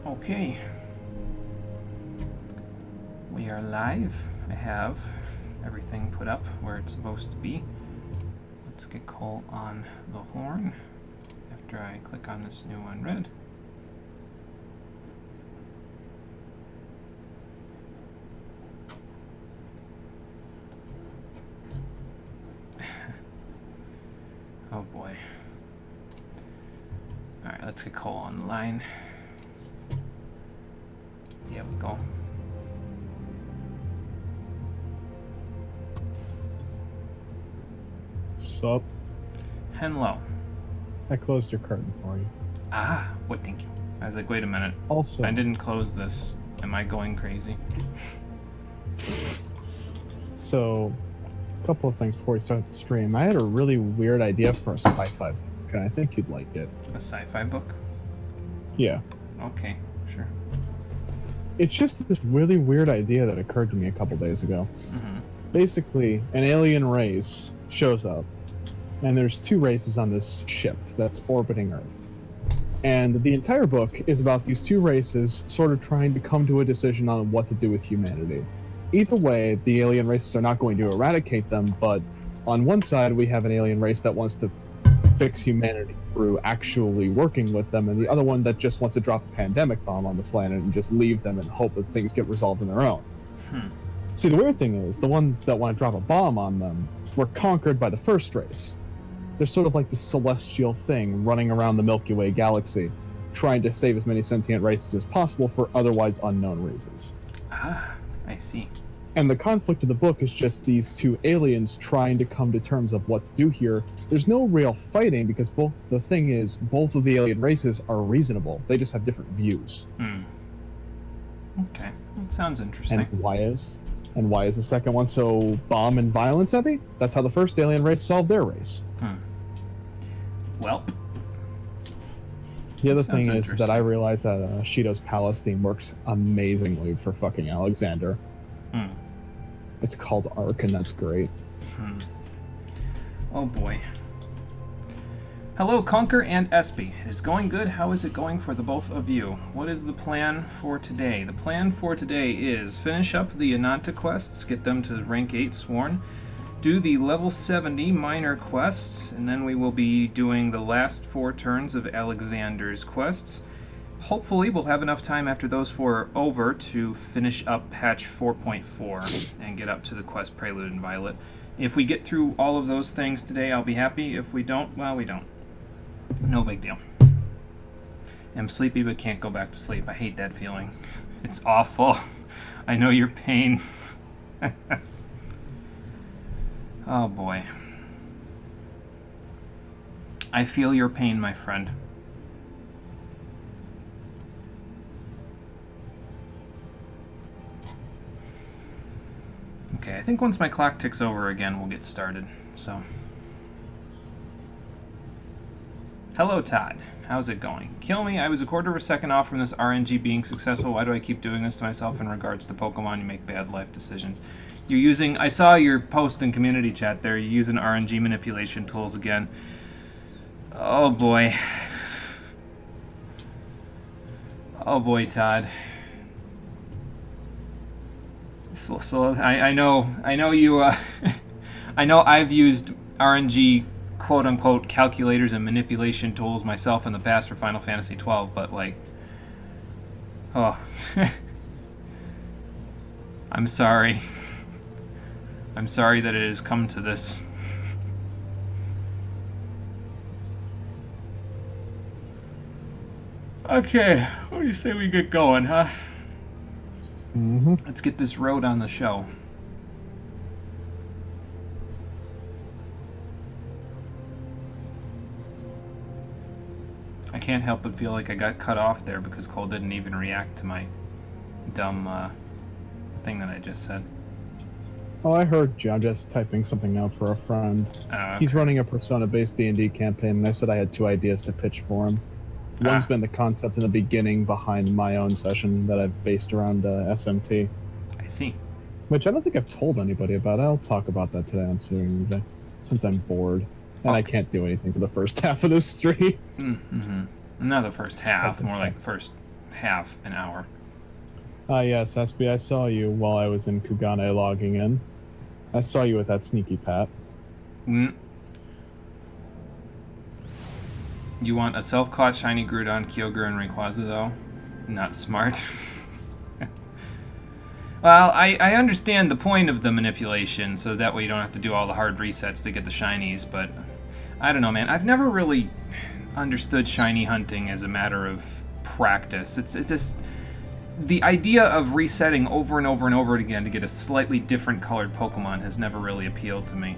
Okay. We are live. I have everything put up where it's supposed to be. Let's get Cole on the horn after I click on this new one red. Oh boy. Alright, let's get Cole on the line. There we go. Sup? Hello. I closed your curtain for you. Ah, what? Thank you. I was like, wait a minute. Also, I didn't close this. Am I going crazy? So, a couple of things before we start the stream. I had a really weird idea for a sci-fi book, and I think you'd like it. A sci-fi book? Yeah. Okay, sure. It's just this really weird idea that occurred to me a couple days ago. Mm-hmm. Basically, an alien race shows up, and there's two races on this ship that's orbiting Earth. And the entire book is about these two races sort of trying to come to a decision on what to do with humanity. Either way, the alien races are not going to eradicate them, but on one side we have an alien race that wants to fix humanity through actually working with them, and the other one that just wants to drop a pandemic bomb on the planet and just leave them and hope that things get resolved on their own. See, the weird thing is, the ones that want to drop a bomb on them were conquered by the first race. They're sort of like this celestial thing running around the Milky Way galaxy, trying to save as many sentient races as possible for otherwise unknown reasons. Ah, I see. And the conflict of the book is just these two aliens trying to come to terms of what to do here. There's no real fighting because both of the alien races are reasonable. They just have different views. Okay, that sounds interesting. And why is the second one so bomb and violence heavy? That's how the first alien race solved their race. Welp. The other thing is that I realized that Shido's Palace theme works amazingly for fucking Alexander. It's called Ark, and that's great. Oh boy. Hello, Conquer and Espy. It is going good. How is it going for the both of you? What is the plan for today? The plan for today is finish up the Ananta quests, get them to rank 8 sworn, do the level 70 minor quests, and then we will be doing the last 4 turns of Alexander's quests. Hopefully we'll have enough time after those 4 are over to finish up patch 4.4 and get up to the quest Prelude and Violet. If we get through all of those things today, I'll be happy. If we don't, well, we don't. No big deal. I'm sleepy but can't go back to sleep. I hate that feeling. It's awful. I know your pain. Oh boy. I feel your pain, my friend. Okay, I think once my clock ticks over again, we'll get started, so. Hello, Todd. How's it going? Kill me. I was a quarter of a second off from this RNG being successful. Why do I keep doing this to myself in regards to Pokemon? You make bad life decisions. You're using... I saw your post in community chat there. You're using RNG manipulation tools again. Oh, boy. Oh, boy, Todd. So I know you, I know I've used RNG quote-unquote calculators and manipulation tools myself in the past for Final Fantasy XII, but like, oh, I'm sorry. I'm sorry that it has come to this. Okay, what do you say we get going, huh? Let's get this road on the show. I can't help but feel like I got cut off there because Cole didn't even react to my dumb thing that I just said. Oh, I heard you. I'm just typing something out for a friend. Okay. He's running a Persona-based D&D campaign, and I said I had 2 ideas to pitch for him. One's been the concept in the beginning behind my own session that I've based around SMT. I see. Which I don't think I've told anybody about. I'll talk about that today on stream today, since I'm bored. And I can't do anything for the first half of this stream. Not the first half, more like the first half an hour. Yes, SB, I saw you while I was in Kugane logging in. I saw you with that sneaky pat. You want a self-caught shiny Groudon, Kyogre, and Rayquaza, though? Not smart. Well, I understand the point of the manipulation, so that way you don't have to do all the hard resets to get the shinies, but I don't know, man. I've never really understood shiny hunting as a matter of practice. It's just the idea of resetting over and over and over again to get a slightly different colored Pokemon has never really appealed to me.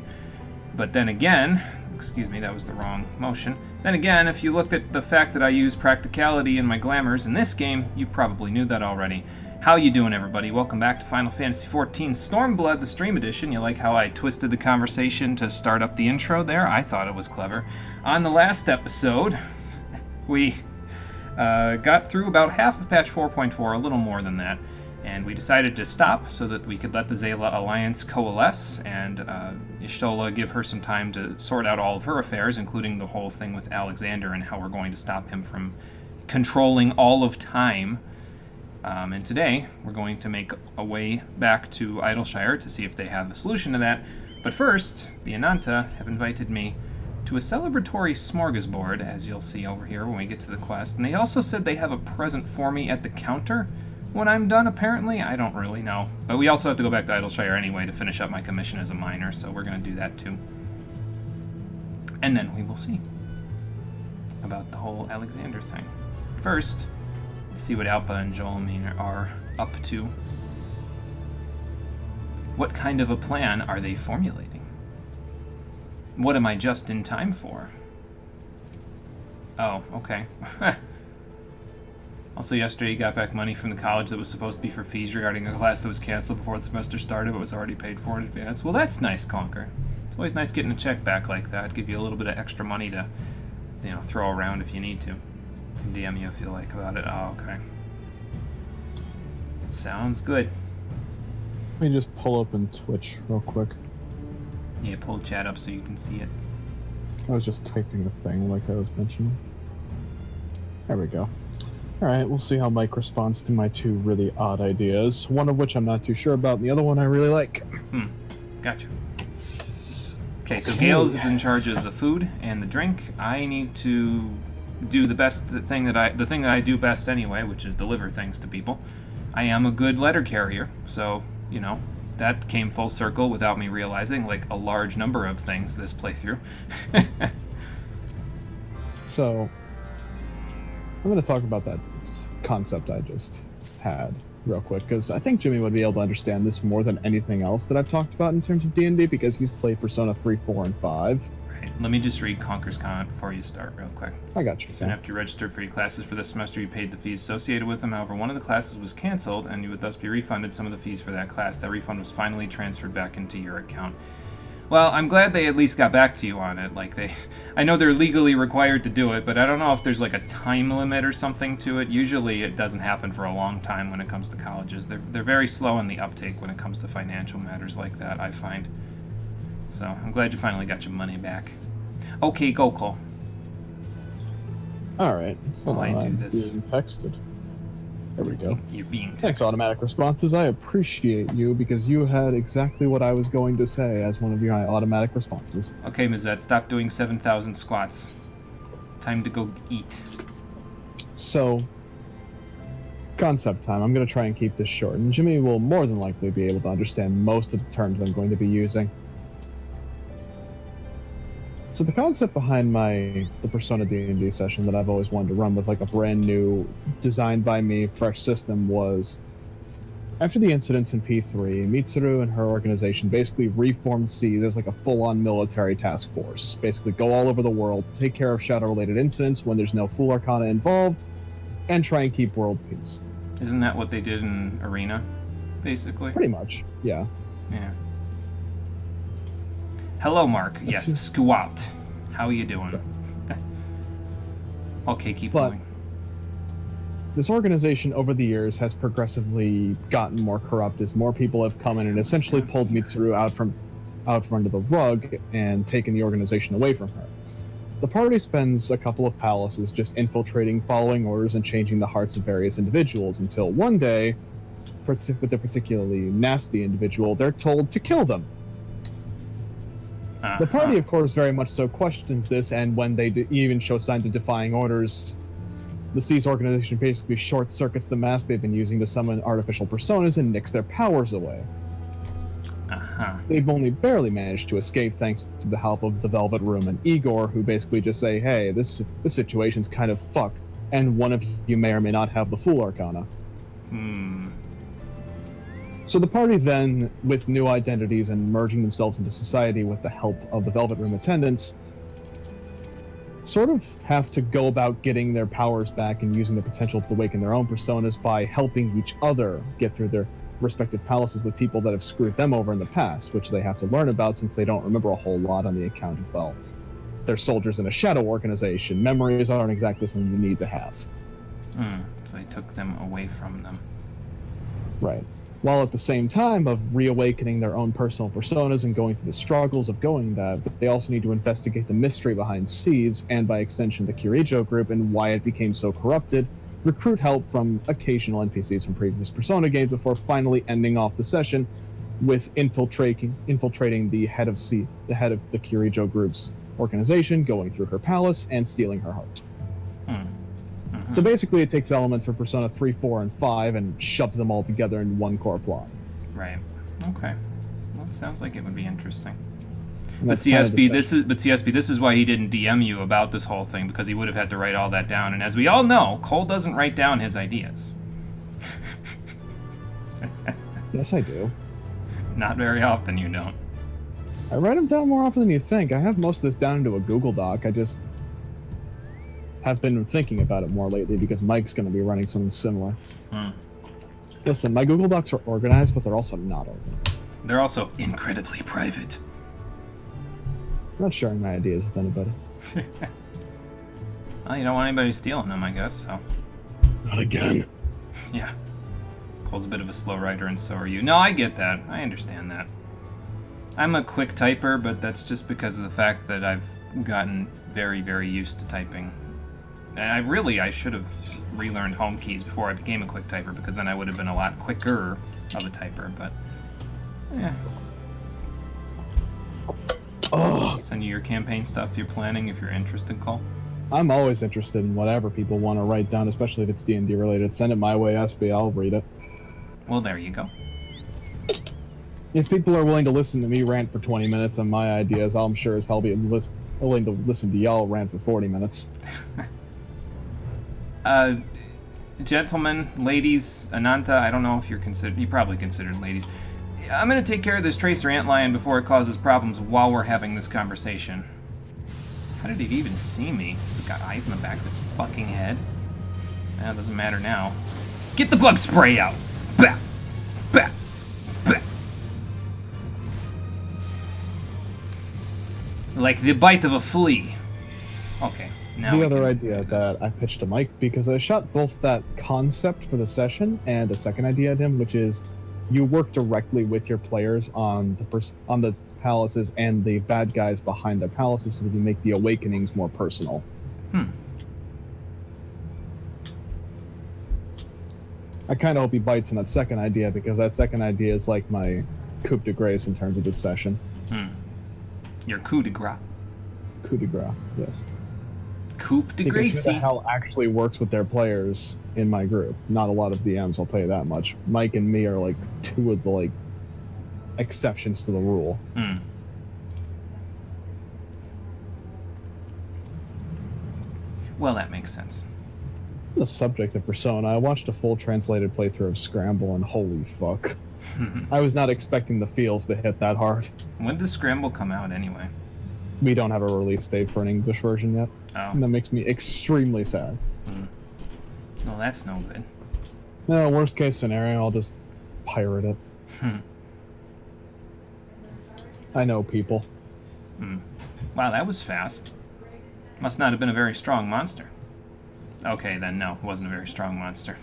But then again, excuse me, that was the wrong motion. Then again, if you looked at the fact that I use practicality in my glamours in this game, you probably knew that already. How you doing, everybody? Welcome back to Final Fantasy XIV Stormblood, the stream edition. You like how I twisted the conversation to start up the intro there? I thought it was clever. On the last episode, we got through about half of patch 4.4, a little more than that, and we decided to stop so that we could let the Zayla Alliance coalesce and Y'shtola give her some time to sort out all of her affairs, including the whole thing with Alexander and how we're going to stop him from controlling all of time. And today, we're going to make a way back to Idleshire to see if they have a solution to that. But first, the Ananta have invited me to a celebratory smorgasbord, as you'll see over here when we get to the quest. And they also said they have a present for me at the counter when I'm done, apparently. I don't really know. But we also have to go back to Idleshire anyway to finish up my commission as a miner, so we're going to do that too. And then we will see about the whole Alexander thing. First, see what Alpa and Jolamine are up to. What kind of a plan are they formulating? What am I just in time for? Oh, okay. Also, yesterday you got back money from the college that was supposed to be for fees regarding a class that was canceled before the semester started but was already paid for in advance. Well, that's nice, Conker. It's always nice getting a check back like that. Give you a little bit of extra money to, throw around if you need to. DM you if you like about it. Oh, okay. Sounds good. Let me just pull up in Twitch real quick. Yeah, pull chat up so you can see it. I was just typing the thing like I was mentioning. There we go. Alright, we'll see how Mike responds to my two really odd ideas. One of which I'm not too sure about, and the other one I really like. Gotcha. Okay, so Gales is in charge of the food and the drink. I need to do the thing that I do best anyway, which is deliver things to people. I am a good letter carrier, so, that came full circle without me realizing, like a large number of things this playthrough. So, I'm going to talk about that concept I just had real quick, because I think Jimmy would be able to understand this more than anything else that I've talked about in terms of D&D, because he's played Persona 3, 4, and 5. Let me just read Conker's comment before you start real quick. I got you. Soon after you registered for your classes for this semester, you paid the fees associated with them. However, one of the classes was canceled, and you would thus be refunded some of the fees for that class. That refund was finally transferred back into your account. Well, I'm glad they at least got back to you on it. I know they're legally required to do it, but I don't know if there's like a time limit or something to it. Usually it doesn't happen for a long time when it comes to colleges. They're very slow in the uptake when it comes to financial matters like that, I find. So I'm glad you finally got your money back. Okay, go, Cole. Alright. While I do this. Being texted. There we go. You're being texted. Thanks, Automatic Responses. I appreciate you because you had exactly what I was going to say as one of your automatic responses. Okay, Mizette, stop doing 7,000 squats. Time to go eat. So, concept time. I'm going to try and keep this short, and Jimmy will more than likely be able to understand most of the terms I'm going to be using. So the concept behind the Persona D&D session that I've always wanted to run with like a brand new, designed by me, fresh system was, after the incidents in P3, Mitsuru and her organization basically reformed Seed as like a full-on military task force. Basically go all over the world, take care of shadow-related incidents when there's no Fool Arcana involved, and try and keep world peace. Isn't that what they did in Arena, basically? Pretty much, yeah. Yeah. Hello, Mark. Yes, Squat. How are you doing? Okay, keep going. This organization over the years has progressively gotten more corrupt as more people have come in and essentially pulled Mitsuru out from under the rug and taken the organization away from her. The party spends a couple of palaces just infiltrating, following orders, and changing the hearts of various individuals until one day, with a particularly nasty individual, they're told to kill them. The party, of course, very much so questions this, and when they even show signs of defying orders, the Seas organization basically short-circuits the mask they've been using to summon artificial personas and nicks their powers away. They've only barely managed to escape thanks to the help of the Velvet Room and Igor, who basically just say, hey, this situation's kind of fucked, and one of you may or may not have the Fool Arcana. So the party then, with new identities and merging themselves into society with the help of the Velvet Room attendants, sort of have to go about getting their powers back and using the potential to awaken their own personas by helping each other get through their respective palaces with people that have screwed them over in the past, which they have to learn about since they don't remember a whole lot on the account of, well, they're soldiers in a shadow organization. Memories aren't exactly something you need to have. So they took them away from them. Right. While at the same time of reawakening their own personal personas and going through the struggles of going that, they also need to investigate the mystery behind Seas, and by extension the Kirijo group, and why it became so corrupted, recruit help from occasional NPCs from previous Persona games before finally ending off the session with infiltrating the head of the Kirijo group's organization, going through her palace, and stealing her heart. So basically it takes elements from Persona 3, 4, and 5 and shoves them all together in one core plot. Right. Okay. Well, it sounds like it would be interesting. But CSB, this is why he didn't DM you about this whole thing, because he would have had to write all that down. And as we all know, Cole doesn't write down his ideas. Yes, I do. Not very often, you don't. I write them down more often than you think. I have most of this down into a Google Doc. I just have been thinking about it more lately because Mike's going to be running something similar. Listen, my Google Docs are organized, but they're also not organized. They're also incredibly private. I'm not sharing my ideas with anybody. Well, you don't want anybody stealing them, I guess, so. Not again. Yeah. Cole's a bit of a slow writer, and so are you. No, I get that. I understand that. I'm a quick typer, but that's just because of the fact that I've gotten very, very used to typing. And I should have relearned home keys before I became a quick typer, because then I would have been a lot quicker of a typer, but yeah. Send you your campaign stuff you're planning if you're interested, Cole. I'm always interested in whatever people want to write down, especially if it's D&D related. Send it my way, SB. I'll read it. Well, there you go. If people are willing to listen to me rant for 20 minutes on my ideas, I'm sure as hell be willing to listen to y'all rant for 40 minutes. Gentlemen, ladies, Ananta, I don't know if you're probably considered ladies. I'm going to take care of this Tracer Antlion before it causes problems while we're having this conversation. How did it even see me? It's got eyes in the back of its fucking head. That doesn't matter now. Get the bug spray out! Bah! Bah! Bah! Like the bite of a flea. Okay. Now the other idea that I pitched to Mike, because I shot both that concept for the session and a second idea at him, which is you work directly with your players on the palaces and the bad guys behind the palaces so that you make the awakenings more personal. I kind of hope he bites on that second idea, because that second idea is like my coup de grace in terms of this session. Your coup de grace. Coup de grace, yes. Coup de grace. Who the hell actually works with their players in my group? Not a lot of DMs, I'll tell you that much. Mike and me are like two of the exceptions to the rule. Well, that makes sense. The subject of Persona, I watched a full translated playthrough of Scramble, and holy fuck. I was not expecting the feels to hit that hard. When does Scramble come out anyway? We don't have a release date for an English version yet. Oh. And that makes me extremely sad. Well, that's no good. No, worst case scenario, I'll just pirate it. I know people. Wow, that was fast. Must not have been a very strong monster. Okay, then no, it wasn't a very strong monster.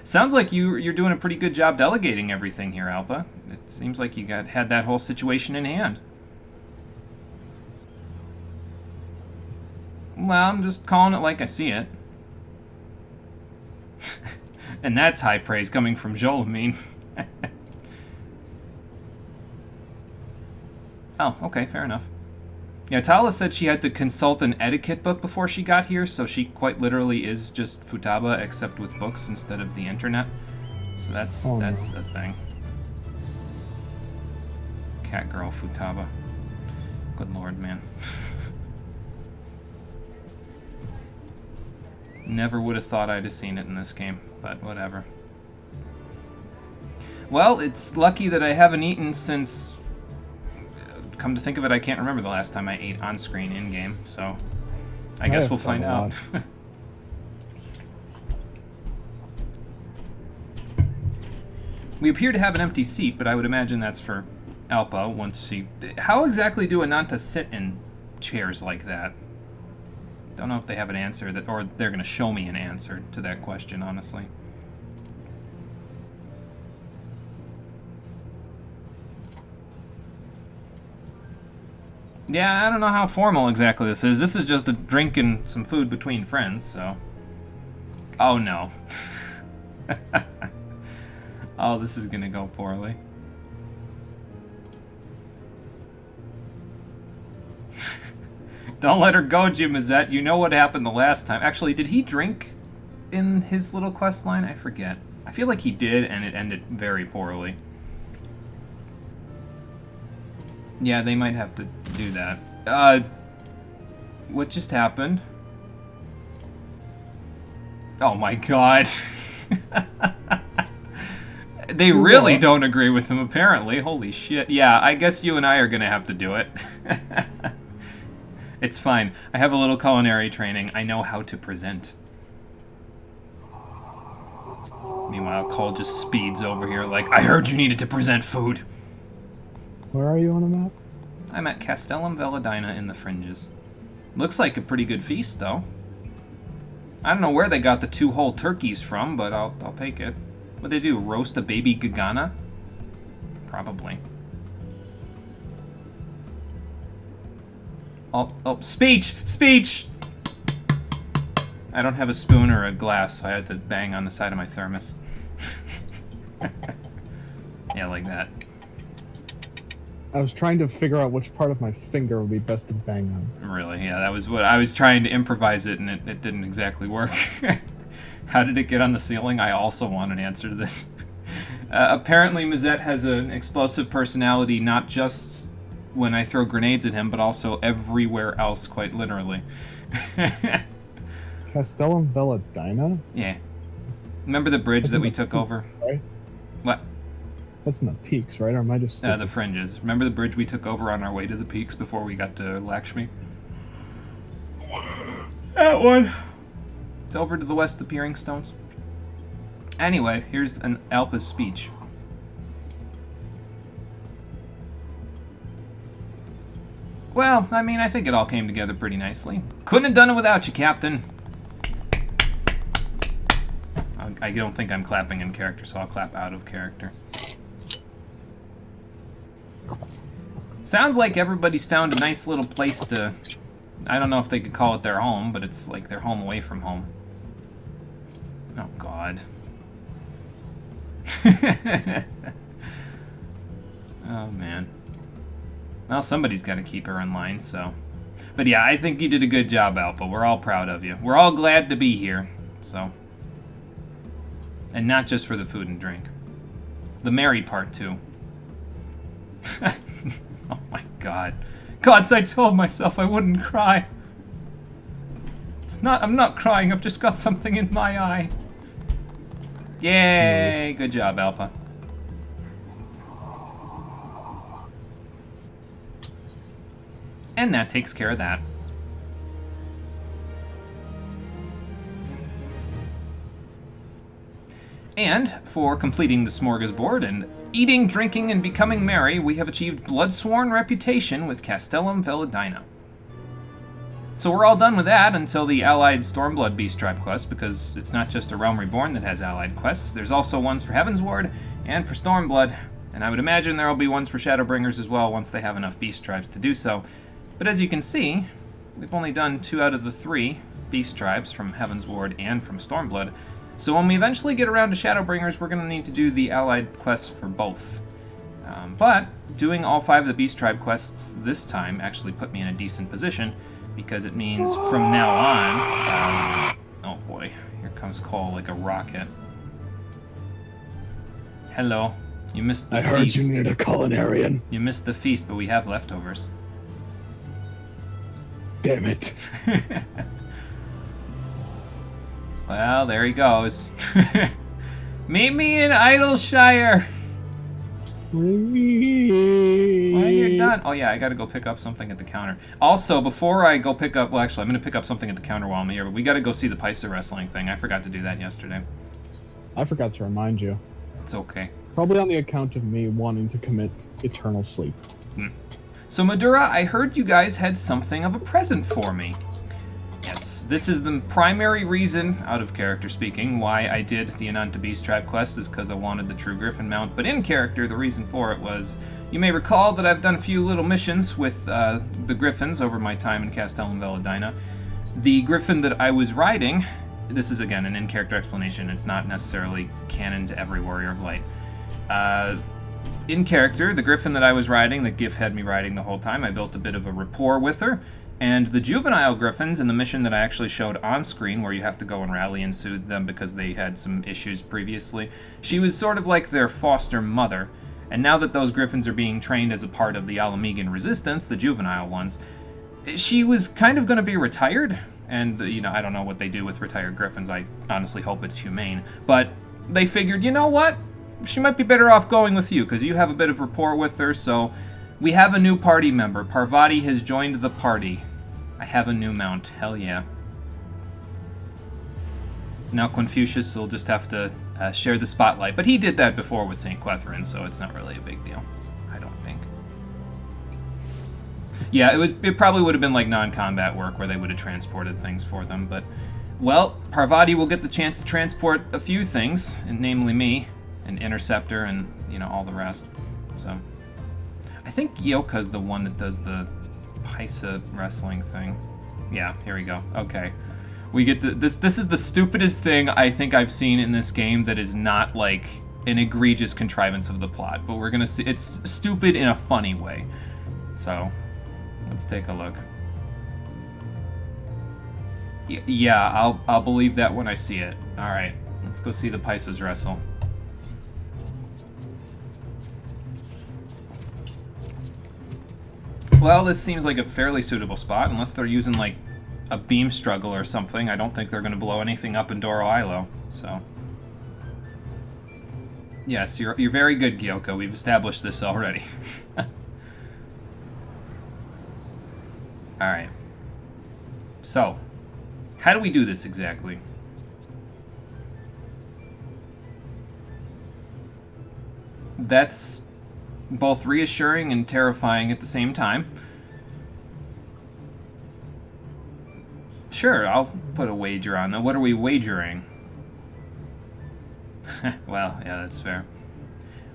Sounds like you're doing a pretty good job delegating everything here, Alpa. It seems like you had that whole situation in hand. Well, I'm just calling it like I see it. And that's high praise coming from Jolamine. Oh, okay, fair enough. Yeah, Tala said she had to consult an etiquette book before she got here, so she quite literally is just Futaba, except with books instead of the internet. So that's a thing. Cat girl Futaba. Good lord, man. Never would have thought I'd have seen it in this game, but whatever. Well, it's lucky that I haven't eaten since... Come to think of it, I can't remember the last time I ate on-screen in-game, so... I guess we'll find out. We appear to have an empty seat, but I would imagine that's for Alpa once she... How exactly do Ananta sit in chairs like that? Don't know if they have an answer, that, or they're going to show me an answer to that question, honestly. Yeah, I don't know how formal exactly this is. This is just a drink and some food between friends, so... Oh, no. Oh, this is gonna go poorly. Don't let her go, Jimizette. You know what happened the last time. Actually, did he drink in his little quest line? I forget. I feel like he did, and it ended very poorly. Yeah, they might have to do that. What just happened? Oh my god. They really don't agree with him, apparently. Holy shit. Yeah, I guess you and I are gonna have to do it. It's fine. I have a little culinary training. I know how to present. Meanwhile, Cole just speeds over here like, I heard you needed to present food. Where are you on the map? I'm at Castellum Veladina in the Fringes. Looks like a pretty good feast, though. I don't know where they got the 2 whole turkeys from, but I'll take it. What'd they do, roast a baby Gagana? Probably. Oh, speech! Speech! I don't have a spoon or a glass, so I had to bang on the side of my thermos. Yeah, like that. I was trying to figure out which part of my finger would be best to bang on. Really, yeah, that was what I was trying to improvise it, and it didn't exactly work. How did it get on the ceiling? I also want an answer to this. Apparently, Mazette has an explosive personality, not just when I throw grenades at him, but also everywhere else, quite literally. Castellum Veladina? Yeah. Remember the bridge that we took over? Right? What? That's in the peaks, right? Or am I just... The Fringes. Remember the bridge we took over on our way to the peaks before we got to Lakshmi? That one. It's over to the west of Peering Stones. Anyway, here's an Alpa's speech. Well, I mean, I think it all came together pretty nicely. Couldn't have done it without you, Captain. I don't think I'm clapping in character, so I'll clap out of character. Sounds like everybody's found a nice little place to... I don't know if they could call it their home, but it's like their home away from home. Oh, God. Oh, man. Well, somebody's got to keep her in line, so... But yeah, I think you did a good job, Alpa. We're all proud of you. We're all glad to be here, so... And not just for the food and drink. The merry part, too. Oh my god. Gods, I told myself I wouldn't cry. I'm not crying, I've just got something in my eye. Yay! Good job, Alpa. And that takes care of that. And for completing the smorgasbord and eating, drinking, and becoming merry, we have achieved Bloodsworn reputation with Castellum Veladina. So we're all done with that until the allied Stormblood Beast Tribe quest, because it's not just a Realm Reborn that has allied quests. There's also ones for Heavensward and for Stormblood, and I would imagine there will be ones for Shadowbringers as well once they have enough Beast Tribes to do so. But as you can see, we've only done 2 out of the 3 beast tribes from Heaven's Ward and from Stormblood. So when we eventually get around to Shadowbringers, we're going to need to do the allied quests for both. But doing all 5 of the beast tribe quests this time actually put me in a decent position, because it means from now on... oh boy, here comes Cole like a rocket. Hello. You missed the feast. I heard you needed a culinarian. You missed the feast, but we have leftovers. Damn it. Well, there he goes. Meet me in Idleshire! When you're done... Oh yeah, I gotta go pick up something at the counter. Also, before I go pick up... Well, actually, I'm gonna pick up something at the counter while I'm here, but we gotta go see the Paisa wrestling thing. I forgot to do that yesterday. I forgot to remind you. It's okay. Probably on the account of me wanting to commit eternal sleep. So, Madura, I heard you guys had something of a present for me. Yes, this is the primary reason, out of character speaking, why I did the Ananta Beast Tribe quest, is because I wanted the True Griffin mount. But in character, the reason for it was, you may recall that I've done a few little missions with the Griffins over my time in Castellan Veladina. The Griffin that I was riding, this is again an in-character explanation, it's not necessarily canon to every Warrior of Light. In character, the Griffin that I was riding, that Gif had me riding the whole time, I built a bit of a rapport with her. And the juvenile Griffins in the mission that I actually showed on screen, where you have to go and rally and soothe them because they had some issues previously, she was sort of like their foster mother. And now that those Griffins are being trained as a part of the Alamegan Resistance, the juvenile ones, she was kind of going to be retired. And, you know, I don't know what they do with retired Griffins. I honestly hope it's humane. But they figured, you know what? She might be better off going with you, because you have a bit of rapport with her, so... We have a new party member. Parvati has joined the party. I have a new mount. Hell yeah. Now Confucius will just have to share the spotlight. But he did that before with St. Quethrin, so it's not really a big deal. I don't think. Yeah, it probably would have been like non-combat work where they would have transported things for them. But, well, Parvati will get the chance to transport a few things, and namely me, an interceptor, and, you know, all the rest. So... I think Gyoka's the one that does the Paisa wrestling thing. Yeah, here we go. Okay. We get this is the stupidest thing I think I've seen in this game that is not like an egregious contrivance of the plot, but we're gonna see it's stupid in a funny way. So, let's take a look. Yeah, I'll believe that when I see it. All right, let's go see the Paisas wrestle. Well, this seems like a fairly suitable spot, unless they're using, like, a beam struggle or something. I don't think they're going to blow anything up in Doro Ilo, so... Yes, you're very good, Gyoka. We've established this already. Alright. So, how do we do this exactly? That's... both reassuring and terrifying at the same time. Sure, I'll put a wager on that. What are we wagering? Well, yeah, that's fair.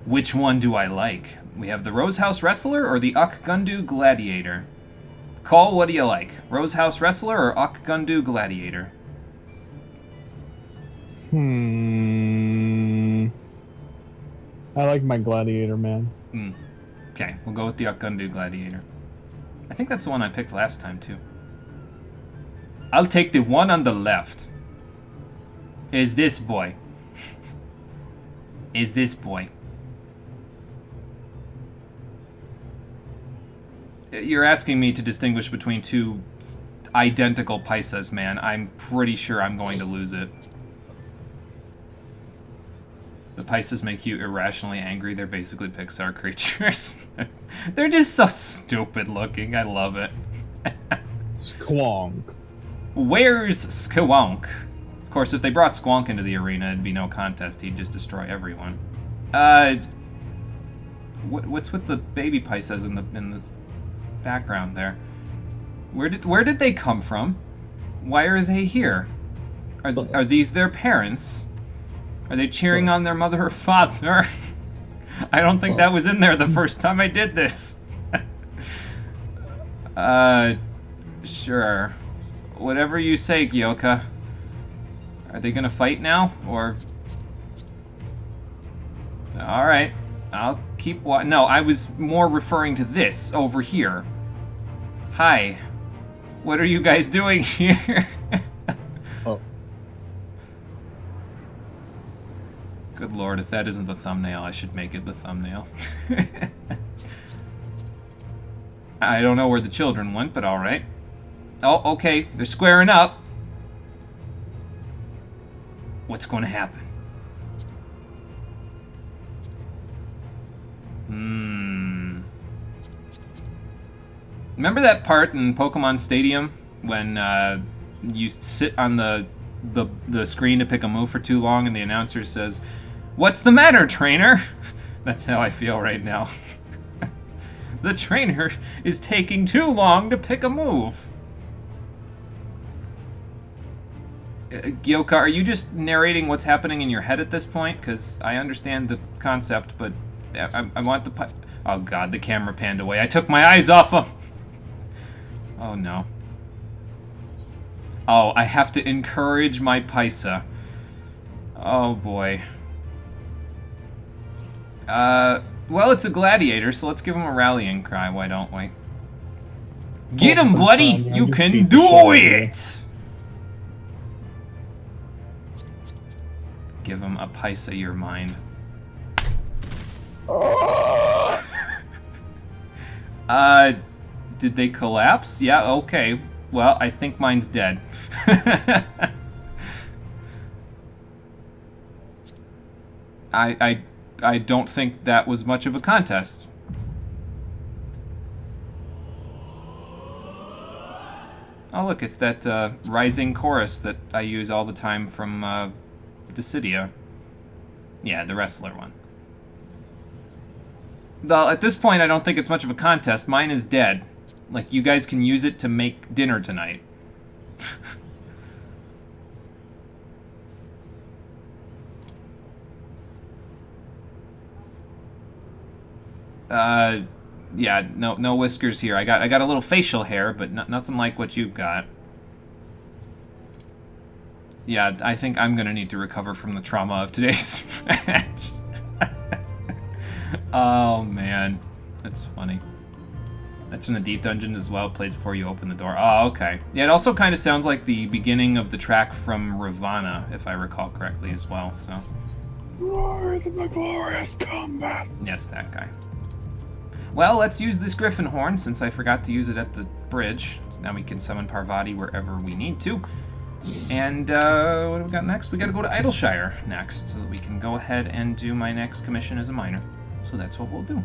Which one do I like? We have the Rose House Wrestler or the Akgundu Gladiator? Call, what do you like? Rose House Wrestler or Akgundu Gladiator? I like my Gladiator, man. Okay, we'll go with the Akgundu Gladiator. I think that's the one I picked last time, too. I'll take the one on the left. Is this boy. Is this boy. You're asking me to distinguish between two identical Paisas, man. I'm pretty sure I'm going to lose it. The Paisas make you irrationally angry. They're basically Pixar creatures. They're just so stupid looking. I love it. Squonk. Where's Squonk? Of course, if they brought Squonk into the arena, it'd be no contest. He'd just destroy everyone. What's with the baby Paisas in the background there? Where did they come from? Why are they here? Are these their parents? Are they cheering on their mother or father? I don't think that was in there the first time I did this. Sure. Whatever you say, Gyoka. Are they gonna fight now, or... Alright. I'll keep no, I was more referring to this over here. Hi. What are you guys doing here? Oh. Good lord, if that isn't the thumbnail, I should make it the thumbnail. I don't know where the children went, but alright. Oh, okay, they're squaring up. What's going to happen? Remember that part in Pokemon Stadium when you sit on the screen to pick a move for too long and the announcer says, "What's the matter, trainer?" That's how I feel right now. The trainer is taking too long to pick a move. Gyoka, are you just narrating what's happening in your head at this point? Because I understand the concept, but I want the... Oh god, the camera panned away. I took my eyes off him! Oh no. Oh, I have to encourage my Paisa. Oh boy. Well, it's a gladiator, so let's give him a rallying cry, why don't we? Get him, buddy! You can do it! Give him a Paisa your mind. Did they collapse? Yeah, okay. Well, I think mine's dead. I don't think that was much of a contest. Oh look, it's that rising chorus that I use all the time from Dissidia. Yeah, the wrestler one. Though at this point, I don't think it's much of a contest. Mine is dead. Like, you guys can use it to make dinner tonight. Yeah, no whiskers here. I got a little facial hair, but nothing like what you've got. Yeah, I think I'm gonna need to recover from the trauma of today's match. Oh man, that's funny. That's from the Deep Dungeon as well. Plays before you open the door. Oh, okay. Yeah, it also kind of sounds like the beginning of the track from Ravana, if I recall correctly as well. So. Roar the glorious combat. Yes, that guy. Well, let's use this Griffin Horn since I forgot to use it at the bridge. So now we can summon Parvati wherever we need to. And what do we got next? We got to go to Idleshire next, so that we can go ahead and do my next commission as a miner. So that's what we'll do.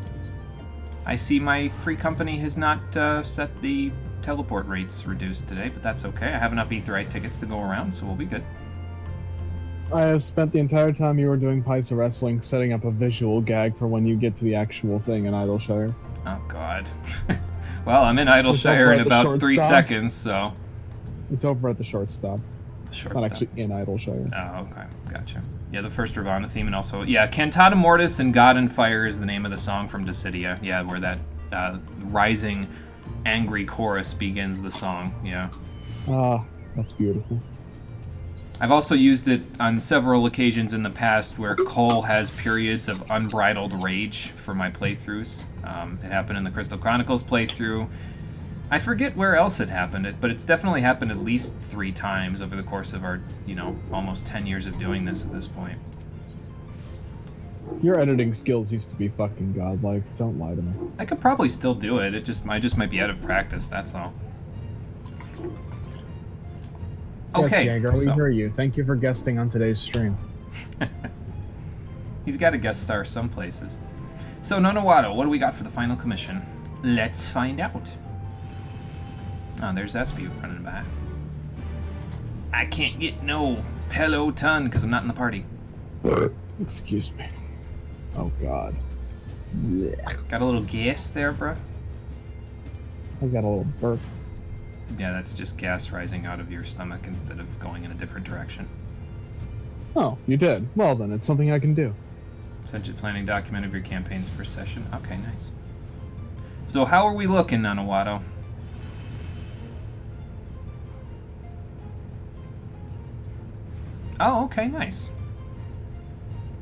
I see my free company has not set the teleport rates reduced today, but that's okay. I have enough Aetheryte tickets to go around, so we'll be good. I have spent the entire time you were doing Paisa Wrestling setting up a visual gag for when you get to the actual thing in Idleshire. Oh, God. Well, I'm in Idleshire in about 3 seconds, so... It's over at the short stop. It's not actually in Idleshire. Oh, okay. Gotcha. Yeah, the first Ravana theme, and also... Yeah, Cantata Mortis and God and Fire is the name of the song from Dissidia. Yeah, where that rising, angry chorus begins the song. Yeah. Ah, that's beautiful. I've also used it on several occasions in the past where Cole has periods of unbridled rage for my playthroughs. It happened in the Crystal Chronicles playthrough. I forget where else it happened, but it's definitely happened at least 3 times over the course of our, almost 10 years of doing this at this point. Your editing skills used to be fucking godlike. Don't lie to me. I could probably still do it. I just might be out of practice, that's all. Okay, yes, Jaeger, we hear you. Thank you for guesting on today's stream. He's got a guest star some places. So, Nonowato, what do we got for the final commission? Let's find out. Oh, there's Espy running by. I can't get no peloton because I'm not in the party. Excuse me. Oh, God. Got a little gas there, bro? I got a little burp. Yeah, that's just gas rising out of your stomach instead of going in a different direction. Oh, you did? Well then, it's something I can do. Essentially planning document of your campaign's first session. Okay, nice. So how are we looking, Nanawato? Oh, okay, nice.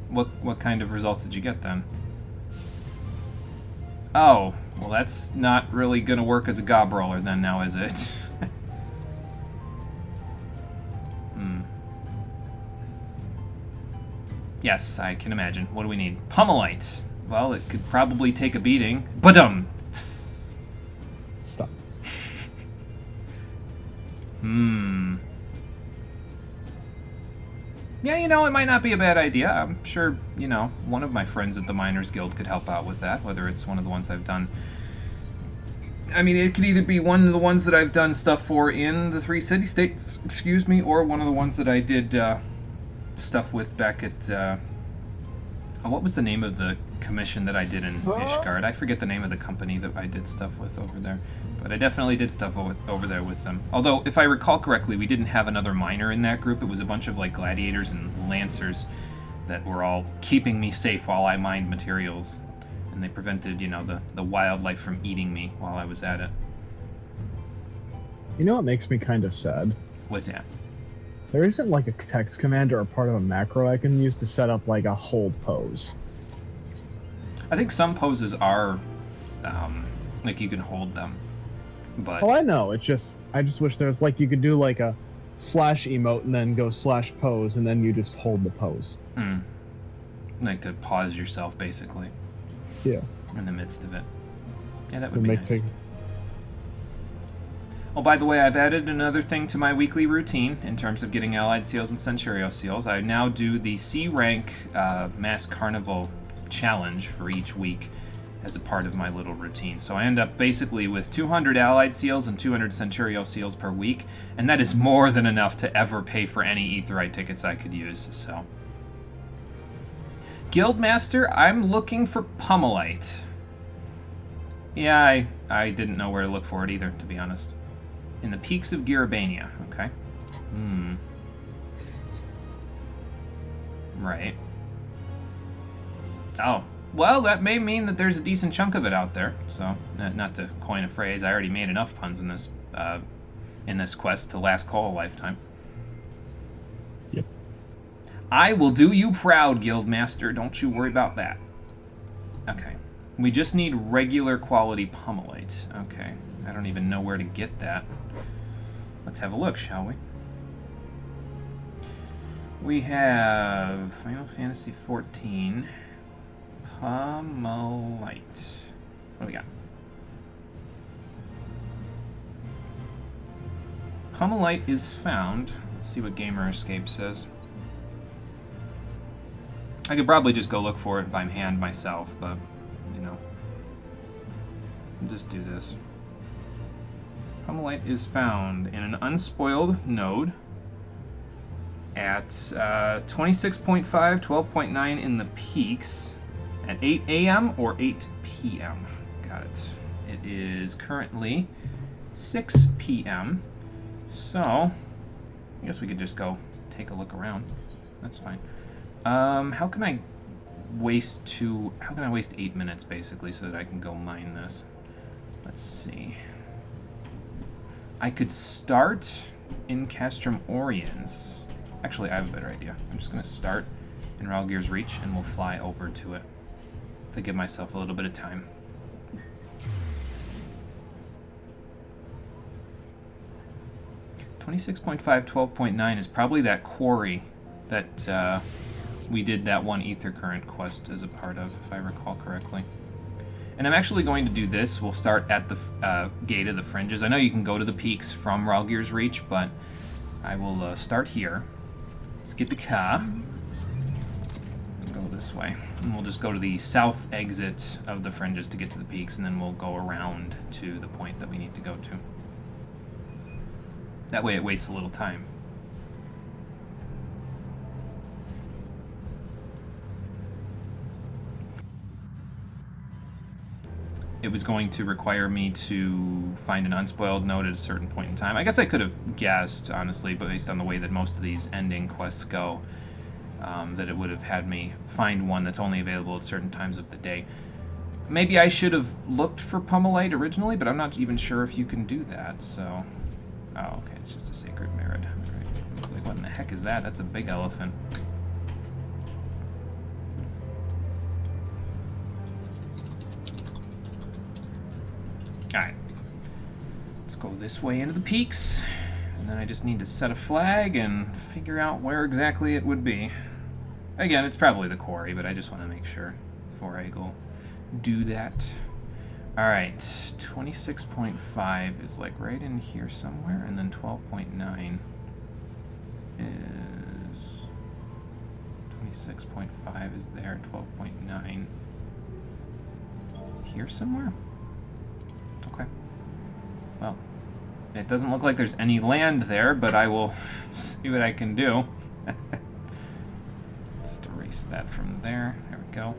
What kind of results did you get then? Oh, well that's not really gonna work as a gob roller then now, is it? Yes, I can imagine. What do we need? Pummelite. Well, it could probably take a beating. Badum! Stop. Yeah, you know, it might not be a bad idea. I'm sure, you know, one of my friends at the Miners Guild could help out with that, whether it's one of the ones I've done. I mean, it could either be one of the ones that I've done stuff for in the Three City-States, excuse me, or one of the ones that I did stuff with back at... what was the name of the commission that I did in Ishgard? I forget the name of the company that I did stuff with over there. But I definitely did stuff over there with them. Although, if I recall correctly, we didn't have another miner in that group. It was a bunch of, like, gladiators and lancers that were all keeping me safe while I mined materials. And they prevented, you know, the wildlife from eating me while I was at it. You know what makes me kind of sad? What's that? There isn't, like, a text command or a part of a macro I can use to set up, like, a hold pose. I think some poses are, like, you can hold them. But Oh, I know. It's just, I just wish there was, like, you could do, like, a slash emote and then go slash pose, and then you just hold the pose. Like to pause yourself, basically. Yeah. In the midst of it. Yeah, that would be nice. Take... Oh, by the way, I've added another thing to my weekly routine in terms of getting Allied Seals and Centurio Seals. I now do the C-Rank Mass Carnival challenge for each week as a part of my little routine. So I end up basically with 200 Allied Seals and 200 Centurio Seals per week, and that is more than enough to ever pay for any Aetheryte tickets I could use, so... Guildmaster, I'm looking for Pummelite. Yeah, I didn't know where to look for it either, to be honest. In the peaks of Girabania, okay. Right. Oh, well, that may mean that there's a decent chunk of it out there. So, not to coin a phrase, I already made enough puns in this quest to last Cole a lifetime. Yep. I will do you proud, Guildmaster. Don't you worry about that. Okay. We just need regular quality Pummelite. Okay. I don't even know where to get that. Let's have a look, shall we? We have Final Fantasy XIV Pummelite. What do we got? Pummelite is found. Let's see what Gamer Escape says. I could probably just go look for it by hand myself, but, you know. I'll just do this. Pummelite is found in an unspoiled node at 26.5, 12.9 in the peaks at 8 a.m. or 8 p.m. Got it. It is currently 6 p.m. So, I guess we could just go take a look around. That's fine. How can I waste 8 minutes basically so that I can go mine this? Let's see. I could start in Castrum Oriens. Actually, I have a better idea. I'm just going to start in Ralgir's Reach, and we'll fly over to it to give myself a little bit of time. .5, 12.9 is probably that quarry that we did that one Ether Current quest as a part of, if I recall correctly. And I'm actually going to do this. We'll start at the Gate of the Fringes. I know you can go to the peaks from Ralgir's Reach, but I will start here. Let's get the car. And go this way. And we'll just go to the south exit of the Fringes to get to the peaks, and then we'll go around to the point that we need to go to. That way it wastes a little time. It was going to require me to find an unspoiled node at a certain point in time. I guess I could have guessed, honestly, but based on the way that most of these ending quests go, that it would have had me find one that's only available at certain times of the day. Maybe I should have looked for Pummelite originally, but I'm not even sure if you can do that, so... Oh, okay, it's just a Sacred Merit. Right. Looks like What in the heck is that? That's a big elephant. Alright. Let's go this way into the peaks. And then I just need to set a flag and figure out where exactly it would be. Again, it's probably the quarry, but I just want to make sure before I go do that. Alright, 26.5 is like right in here somewhere, and then 12.9 is... 26.5 is there, 12.9 here somewhere? Okay. Well, it doesn't look like there's any land there, but I will see what I can do. Just erase that from there. There we go.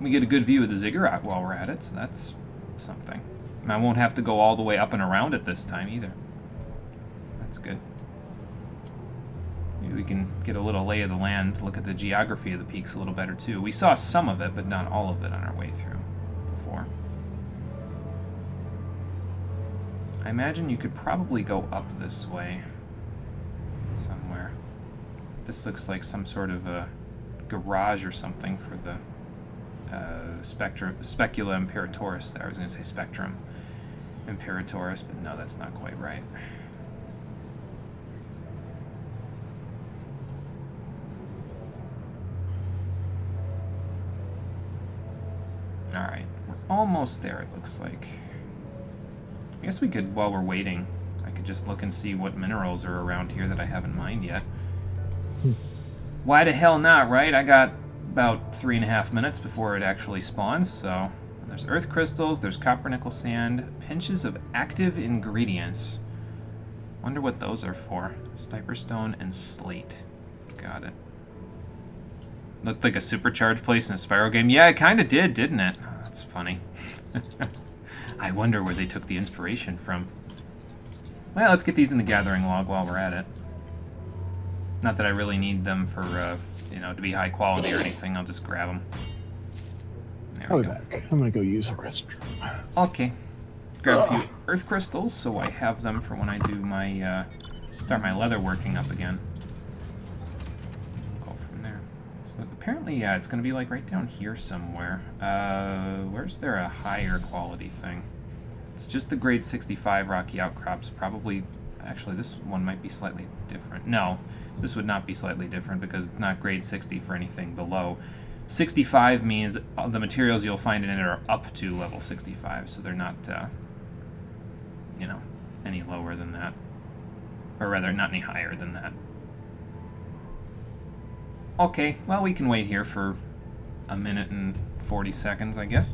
We get a good view of the ziggurat while we're at it, so that's something. And I won't have to go all the way up and around it this time either. That's good. Maybe we can get a little lay of the land, look at the geography of the peaks a little better too. We saw some of it, but not all of it on our way through before. I imagine you could probably go up this way somewhere. This looks like some sort of a garage or something for the Specula Imperatoris there. I was going to say Spectrum Imperatoris, but no, that's not quite right. Alright, we're almost there, it looks like. I guess we could, while we're waiting, I could just look and see what minerals are around here that I haven't mined yet. Why the hell not, right? I got about 3.5 minutes before it actually spawns, so there's earth crystals, there's copper nickel sand, pinches of active ingredients. Wonder what those are for. Stiperstone and slate. Got it. Looked like a supercharged place in a Spyro game. Yeah, it kind of did, didn't it? Oh, that's funny. I wonder where they took the inspiration from. Well, let's get these in the gathering log while we're at it. Not that I really need them for, you know, to be high quality or anything. I'll just grab them. There I'll we be go. back. I'm gonna go use a restroom. Okay. Grab a few earth crystals so I have them for when I do my, start my leather working up again. Go from there. So apparently, yeah, it's gonna be like right down here somewhere. Where's there a higher quality thing? It's just the grade 65 rocky outcrops. Probably, actually, this one might be slightly different. No, this would not be slightly different because it's not grade 60 for anything below. 65 means the materials you'll find in it are up to level 65, so they're not, you know, any lower than that. Or rather, not any higher than that. Okay, well, we can wait here for a minute and 40 seconds, I guess.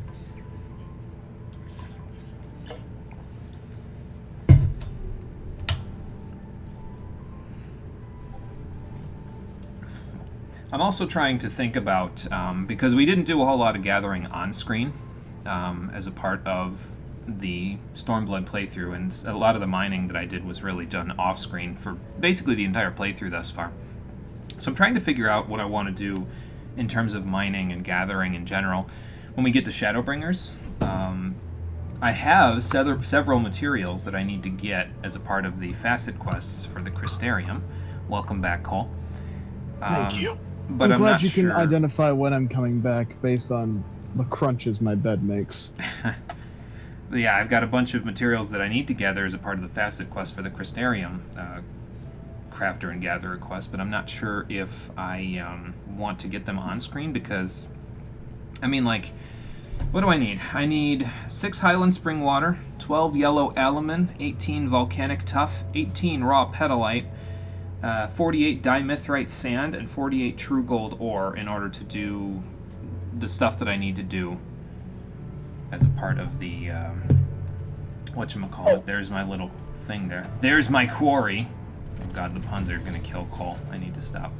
I'm also trying to think about, because we didn't do a whole lot of gathering on screen as a part of the Stormblood playthrough, and a lot of the mining that I did was really done off screen for basically the entire playthrough thus far. So I'm trying to figure out what I want to do in terms of mining and gathering in general when we get to Shadowbringers. I have several materials that I need to get as a part of the facet quests for the Crystarium. Welcome back, Cole. Thank you. But I'm glad not you can sure. identify when I'm coming back based on the crunches my bed makes. Yeah, I've got a bunch of materials that I need to gather as a part of the facet quest for the Crystarium crafter and gatherer quest, but I'm not sure if I want to get them on screen because, I mean, like, what do I need? I need 6 Highland Spring Water, 12 Yellow Alaman, 18 Volcanic Tuff, 18 Raw Petalite, 48 Dimithrite Sand, and 48 True Gold Ore in order to do the stuff that I need to do as a part of the, whatchamacallit, there's my little thing there. There's my quarry. Oh god, the puns are gonna kill Cole. I need to stop.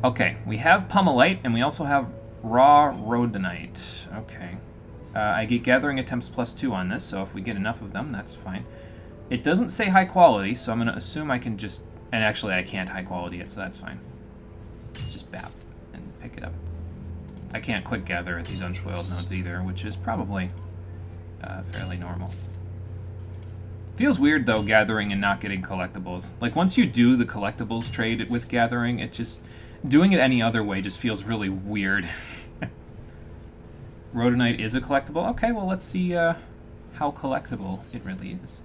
Okay, we have Pummelite, and we also have Raw Rhodonite. Okay. I get gathering attempts +2 on this, so if we get enough of them, that's fine. It doesn't say high quality, so I'm gonna assume I can just... And actually, I can't high quality it, so that's fine. Let's just bap and pick it up. I can't quick gather at these unspoiled nodes either, which is probably fairly normal. Feels weird, though, gathering and not getting collectibles. Like, once you do the collectibles trade with gathering, it just... Doing it any other way just feels really weird. Rhodonite is a collectible? Okay, well, let's see how collectible it really is.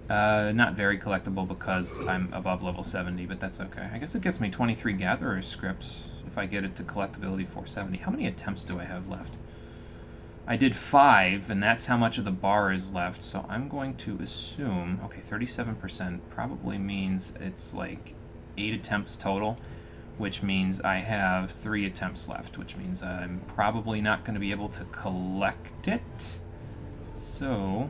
Not very collectible because I'm above level 70, but that's okay. I guess it gets me 23 Gatherer scripts if I get it to collectability 470. How many attempts do I have left? I did 5, and that's how much of the bar is left, so I'm going to assume... Okay, 37% probably means it's like 8 attempts total, which means I have 3 attempts left, which means I'm probably not going to be able to collect it. So...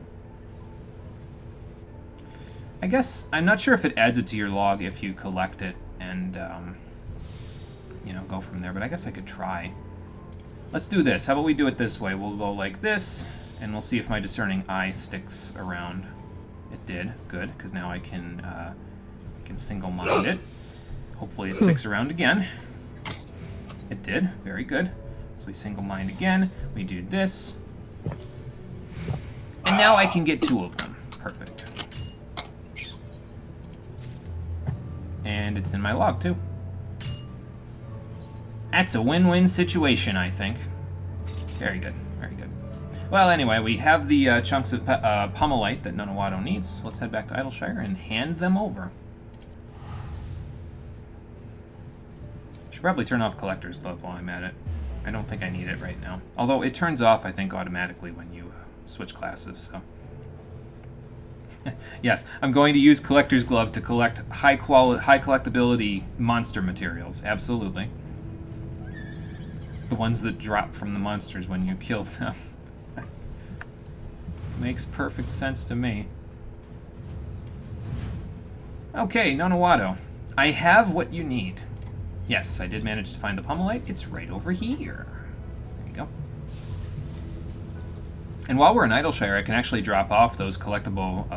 I guess, I'm not sure if it adds it to your log if you collect it and, you know, go from there, but I guess I could try. Let's do this. How about we do it this way? We'll go like this, and we'll see if my discerning eye sticks around. It did. Good, because now I can single mind it. Hopefully it sticks around again. It did. Very good. So we single mind again. We do this. And now I can get 2 of them. Perfect. And it's in my log, too. That's a win-win situation, I think. Very good, very good. Well, anyway, we have the chunks of Pummelite that Nonawato needs, so let's head back to Idleshire and hand them over. Should probably turn off Collector's Glove while I'm at it. I don't think I need it right now. Although it turns off, I think, automatically when you switch classes, so... Yes, I'm going to use Collector's Glove to collect high collectability monster materials. Absolutely. The ones that drop from the monsters when you kill them. Makes perfect sense to me. Okay, Nonawato. I have what you need. Yes, I did manage to find the Pummelite. It's right over here. There you go. And while we're in Idleshire, I can actually drop off those collectible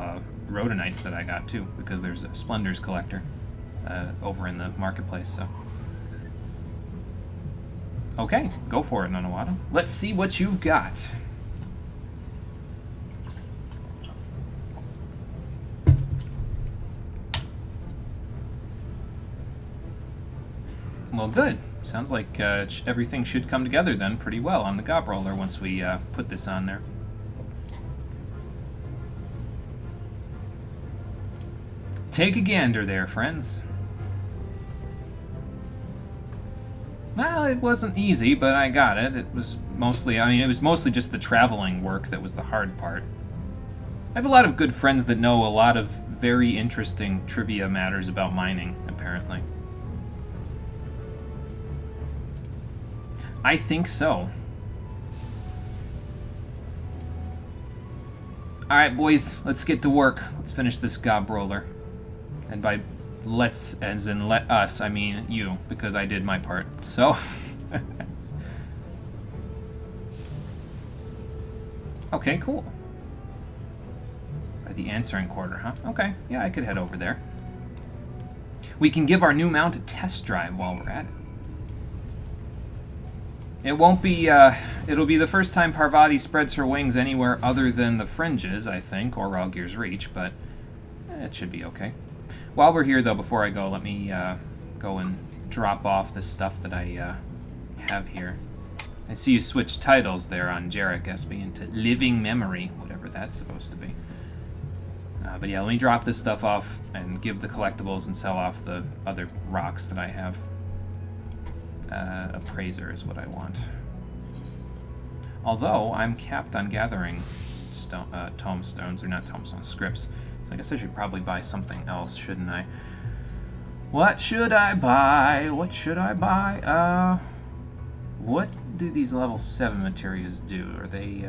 Rhodonites that I got, too, because there's a Splendors collector over in the marketplace, so... Okay, go for it, Nonawato. Let's see what you've got. Well, good. Sounds like everything should come together then pretty well on the Gob Roller once we put this on there. Take a gander there, friends. Well, it wasn't easy, but I got it. It was mostly, I mean, it was mostly just the traveling work that was the hard part. I have a lot of good friends that know a lot of very interesting trivia matters about mining, apparently. I think so. Alright, boys, let's get to work. Let's finish this Gob Roller. And by let's, as in let us, I mean you, because I did my part. So... Okay, cool. By the answering quarter, huh? Okay, yeah, I could head over there. We can give our new mount a test drive while we're at it. It won't be, it'll be the first time Parvati spreads her wings anywhere other than the fringes, I think, or Ralgir's Reach, but it should be okay. While we're here, though, before I go, let me go and drop off the stuff that I have here. I see you switched titles there on Jarek SB into Living Memory, whatever that's supposed to be. But yeah, let me drop this stuff off and give the collectibles and sell off the other rocks that I have. Appraiser is what I want. Although, I'm capped on gathering tomestones, or not tomestones, scripts. So I guess I should probably buy something else, shouldn't I? What should I buy? What should I buy? What do these level 7 materials do? Are they,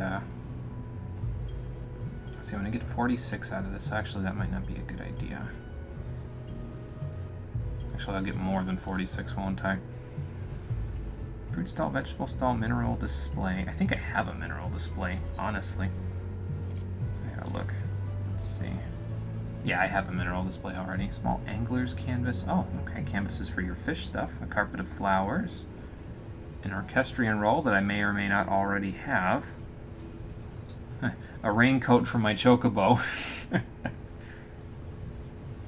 let's see, I'm gonna get 46 out of this. Actually, that might not be a good idea. Actually, I'll get more than 46, won't I? Fruit stall, vegetable stall, mineral display. I think I have a mineral display, honestly. I gotta look. Let's see. Yeah, I have a mineral display already. Small angler's canvas. Oh, okay. Canvases for your fish stuff. A carpet of flowers. An orchestrion roll that I may or may not already have. A raincoat for my chocobo.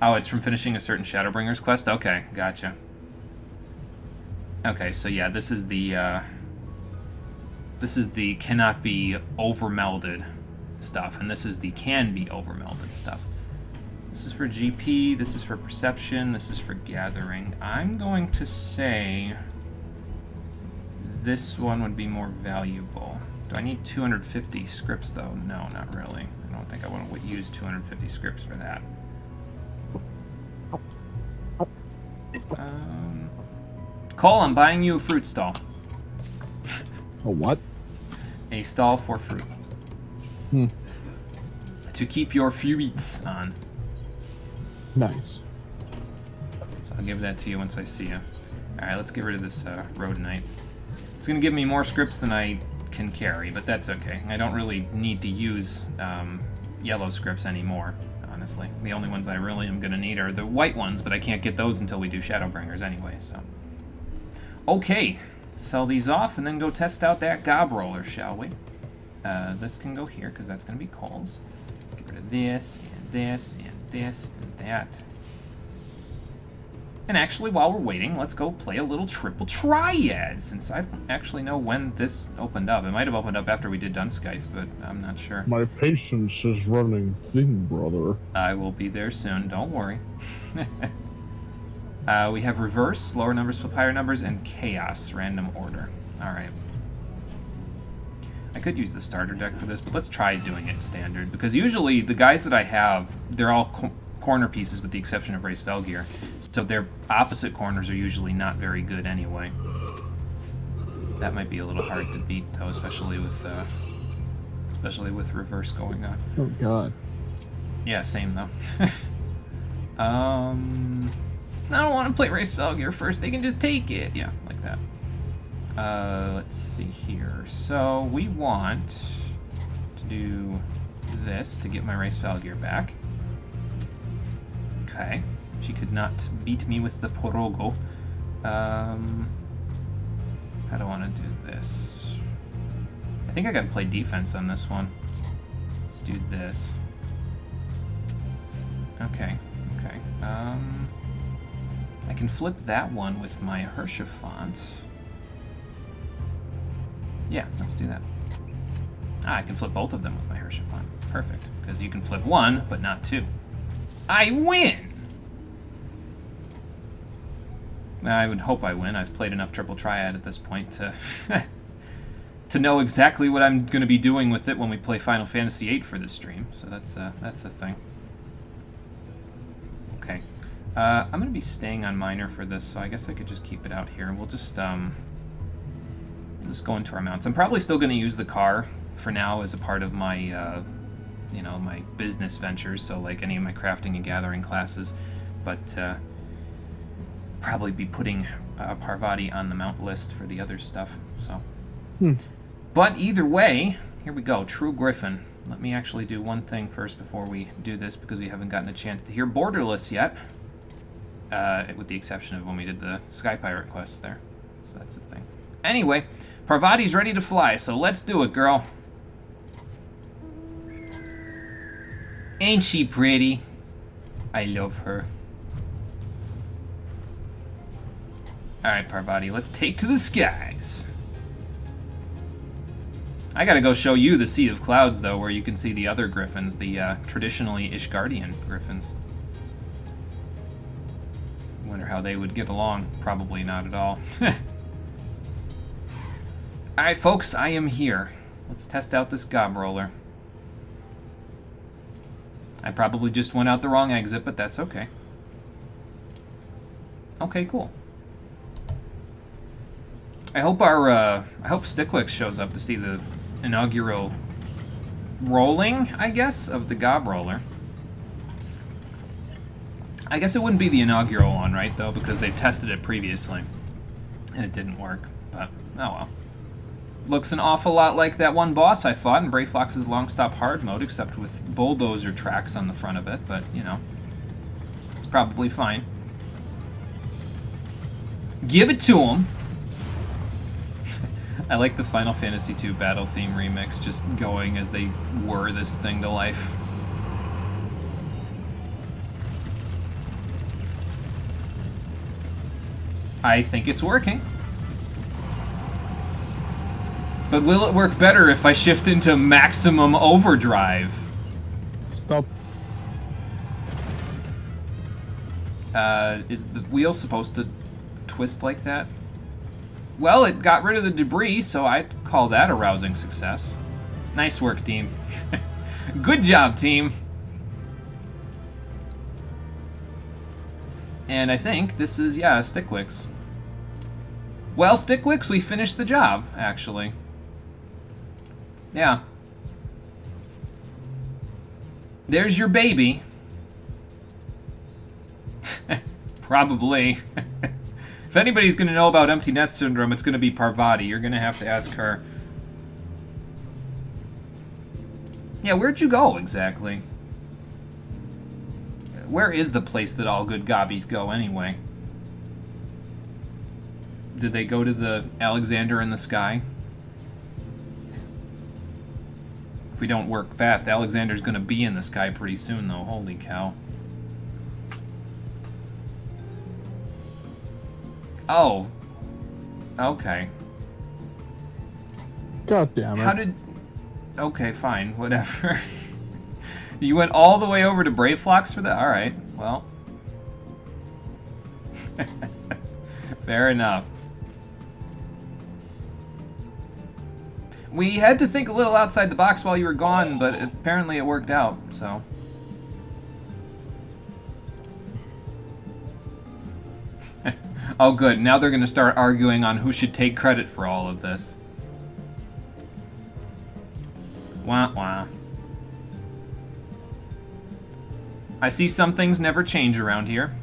Oh, it's from finishing a certain Shadowbringers quest? Okay, gotcha. Okay, so yeah, this is the cannot be overmelded stuff, and this is the can be overmelded stuff. This is for GP, this is for perception, this is for gathering. I'm going to say this one would be more valuable. Do I need 250 scripts though? No, not really. I don't think I want to use 250 scripts for that. Cole, I'm buying you a fruit stall. A what? A stall for fruit. To keep your fruits on. Nice. So I'll give that to you once I see you. Alright, let's get rid of this Rhodonite. It's going to give me more scripts than I can carry, but that's okay. I don't really need to use yellow scripts anymore, honestly. The only ones I really am going to need are the white ones, but I can't get those until we do Shadowbringers anyway, so... Okay, sell these off and then go test out that gob roller, shall we? This can go here, because that's going to be Cole's. Get rid of this, and this, and this, and that. And actually, while we're waiting, let's go play a little triple triad, since I don't actually know when this opened up. It might have opened up after we did Dunskythe, but I'm not sure. My patience is running thin, brother. I will be there soon, don't worry. We have reverse, lower numbers flip higher numbers, and chaos, random order. Alright. I could use the starter deck for this, but let's try doing it standard, because usually the guys that I have, they're all corner pieces with the exception of Race Velgear, so their opposite corners are usually not very good anyway. That might be a little hard to beat, though, especially with reverse going on. Oh, God. Yeah, same, though. I don't want to play Race Velgear first. They can just take it. Yeah, like that. Let's see here. So we want to do this to get my Race Velgear back. Okay. She could not beat me with the Porogo. How do I want to do this? I think I gotta play defense on this one. Let's do this. Okay. Okay. I can flip that one with my Hershafont. Yeah, let's do that. I can flip both of them with my Hershafont. Perfect, because you can flip one, but not two. I win! I would hope I win. I've played enough Triple Triad at this point to to know exactly what I'm going to be doing with it when we play Final Fantasy VIII for this stream. So that's the thing. Okay. I'm going to be staying on Minor for this, so I guess I could just keep it out here. And we'll just go into our mounts. I'm probably still going to use the car for now as a part of my, you know, my business ventures, so like any of my crafting and gathering classes. But probably be putting Parvati on the mount list for the other stuff. So, But either way, here we go. True Griffin. Let me actually do one thing first before we do this, because we haven't gotten a chance to hear Borderless yet. With the exception of when we did the Sky Pirate quests there. So that's the thing. Anyway, Parvati's ready to fly, so let's do it, girl. Ain't she pretty? I love her. Alright, Parvati, let's take to the skies. I gotta go show you the Sea of Clouds, though, where you can see the other griffins, the traditionally Ishgardian griffins. Wonder how they would get along. Probably not at all. Alright, folks, I am here. Let's test out this gob roller. I probably just went out the wrong exit, but that's okay. Okay, cool. I hope Stickwick shows up to see the inaugural rolling, I guess, of the gob roller. I guess it wouldn't be the inaugural one, right, though, because they tested it previously, and it didn't work, but oh well. Looks an awful lot like that one boss I fought in Brayflox's Long Stop Hard mode, except with bulldozer tracks on the front of it, but, you know, it's probably fine. Give it to him. I like the Final Fantasy II battle theme remix just going as they whir this thing to life. I think it's working. But will it work better if I shift into maximum overdrive? Stop. Is the wheel supposed to twist like that? Well, it got rid of the debris, so I'd call that a rousing success. Nice work, team. Good job, team. And I think this is, yeah, Stickwix. Well, Stickwix, we finished the job, actually. Yeah. There's your baby. Probably. If anybody's going to know about empty nest syndrome, it's going to be Parvati. You're going to have to ask her. Yeah, where'd you go exactly? Where is the place that all good gobbies go anyway? Did they go to the Alexander in the sky? If we don't work fast, Alexander's going to be in the sky pretty soon, though. Holy cow. Oh. Okay. God damn it. How did... Okay, fine. Whatever. You went all the way over to Braveflox for that? Alright, well. Fair enough. We had to think a little outside the box while you were gone, but apparently it worked out, so. Oh good, now they're gonna start arguing on who should take credit for all of this. Wah wah. I see some things never change around here.